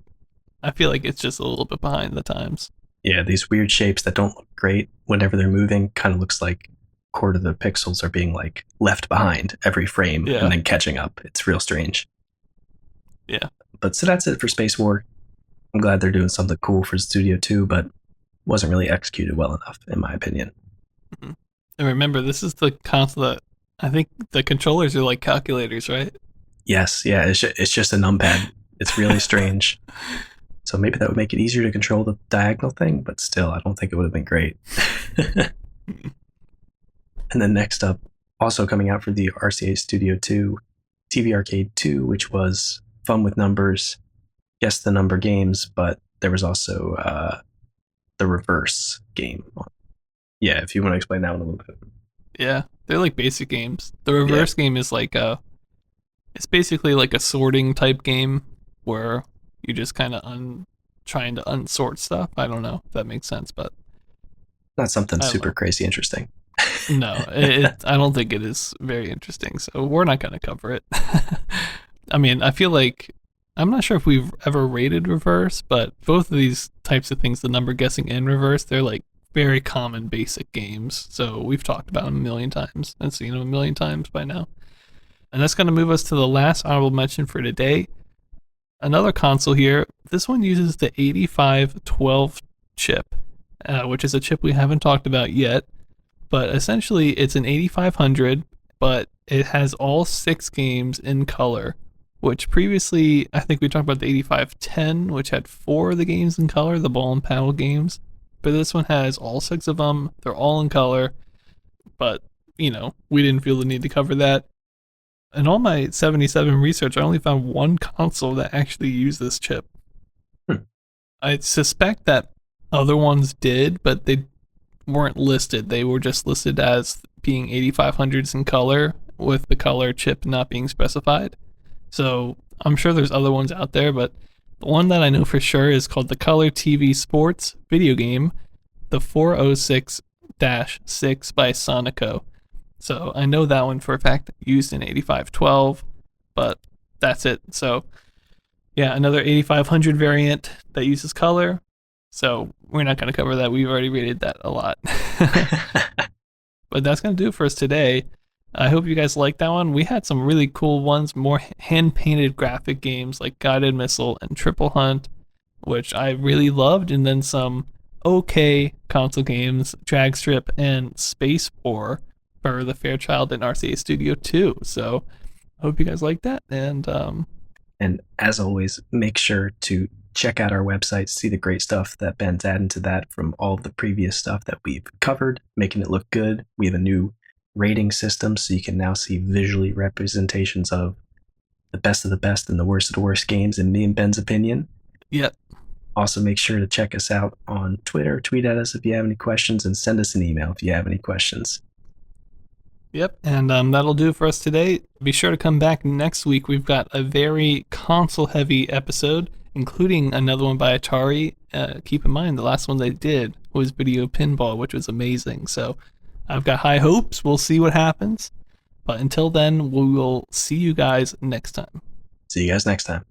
Speaker 2: I feel like it's just a little bit behind the times.
Speaker 1: Yeah. These weird shapes that don't look great whenever they're moving kind of looks like a quarter of the pixels are being like left behind every frame and
Speaker 2: Yeah.
Speaker 1: then catching up. It's real strange.
Speaker 2: Yeah.
Speaker 1: But so that's it for Space War. I'm glad they're doing something cool for Studio 2, but wasn't really executed well enough, in my opinion.
Speaker 2: Mhm. And remember, this is the console that I think the controllers are like calculators, right?
Speaker 1: Yes, yeah, it's just a numpad. It's really strange. So maybe that would make it easier to control the diagonal thing, but still, I don't think it would have been great. And then next up, also coming out for the RCA Studio 2, TV Arcade 2, which was fun with numbers, guess the number games, but there was also the reverse game. Yeah, if you want to explain that one a little bit.
Speaker 2: Yeah, they're like basic games. The
Speaker 1: Yeah,
Speaker 2: reverse game is like it's basically like a sorting type game where you just kind of trying to unsort stuff. I don't know if that makes sense, but
Speaker 1: not something
Speaker 2: I don't
Speaker 1: super
Speaker 2: know.
Speaker 1: crazy interesting.
Speaker 2: No, I don't think it is very interesting. So we're not going to cover it. I mean, I feel like I'm not sure if we've ever rated reverse, but both of these types of things, the number guessing and reverse, they're like very common basic games. So we've talked about them a million times and seen them a million times by now. And that's going to move us to the last honorable mention for today. Another console here. This one uses the 8512 chip, which is a chip we haven't talked about yet. But essentially, it's an 8500, but it has all 6 games in color. Which previously, I think we talked about the 8510, which had 4 of the games in color, the ball and paddle games. But this one has all 6 of them. They're all in color. But, you know, we didn't feel the need to cover that. In all my 77 research, I only found one console that actually used this chip.
Speaker 1: Hmm.
Speaker 2: I suspect that other ones did, but they weren't listed. They were just listed as being 8500s in color, with the color chip not being specified. So I'm sure there's other ones out there, but the one that I know for sure is called the Color TV Sports video game, the 406 6 by Sonico. So I know that one for a fact, used in 8512, but that's it. So yeah, another 8500 variant that uses color. So we're not going to cover that. We've already rated that a lot. But that's going to do it for us today. I hope you guys liked that one. We had some really cool ones, more hand painted graphic games like Guided Missile and Triple Hunt, which I really loved, and then some okay console games, Drag Strip and Space War for the Fairchild and RCA Studio 2. So I hope you guys like that.
Speaker 1: And as always, make sure to check out our website, see the great stuff that Ben's adding to that from all of the previous stuff that we've covered, making it look good. We have a new rating system, so you can now see visually representations of the best and the worst of the worst games in me and Ben's opinion.
Speaker 2: Yep.
Speaker 1: Also, make sure to check us out on Twitter, tweet at us if you have any questions, and send us an email if you have any questions.
Speaker 2: Yep, and that'll do it for us today. Be sure to come back next week. We've got a very console-heavy episode, including another one by Atari. Keep in mind, the last one they did was video pinball, which was amazing. So I've got high hopes. We'll see what happens. But until then, we will see you guys next time.
Speaker 1: See you guys next time.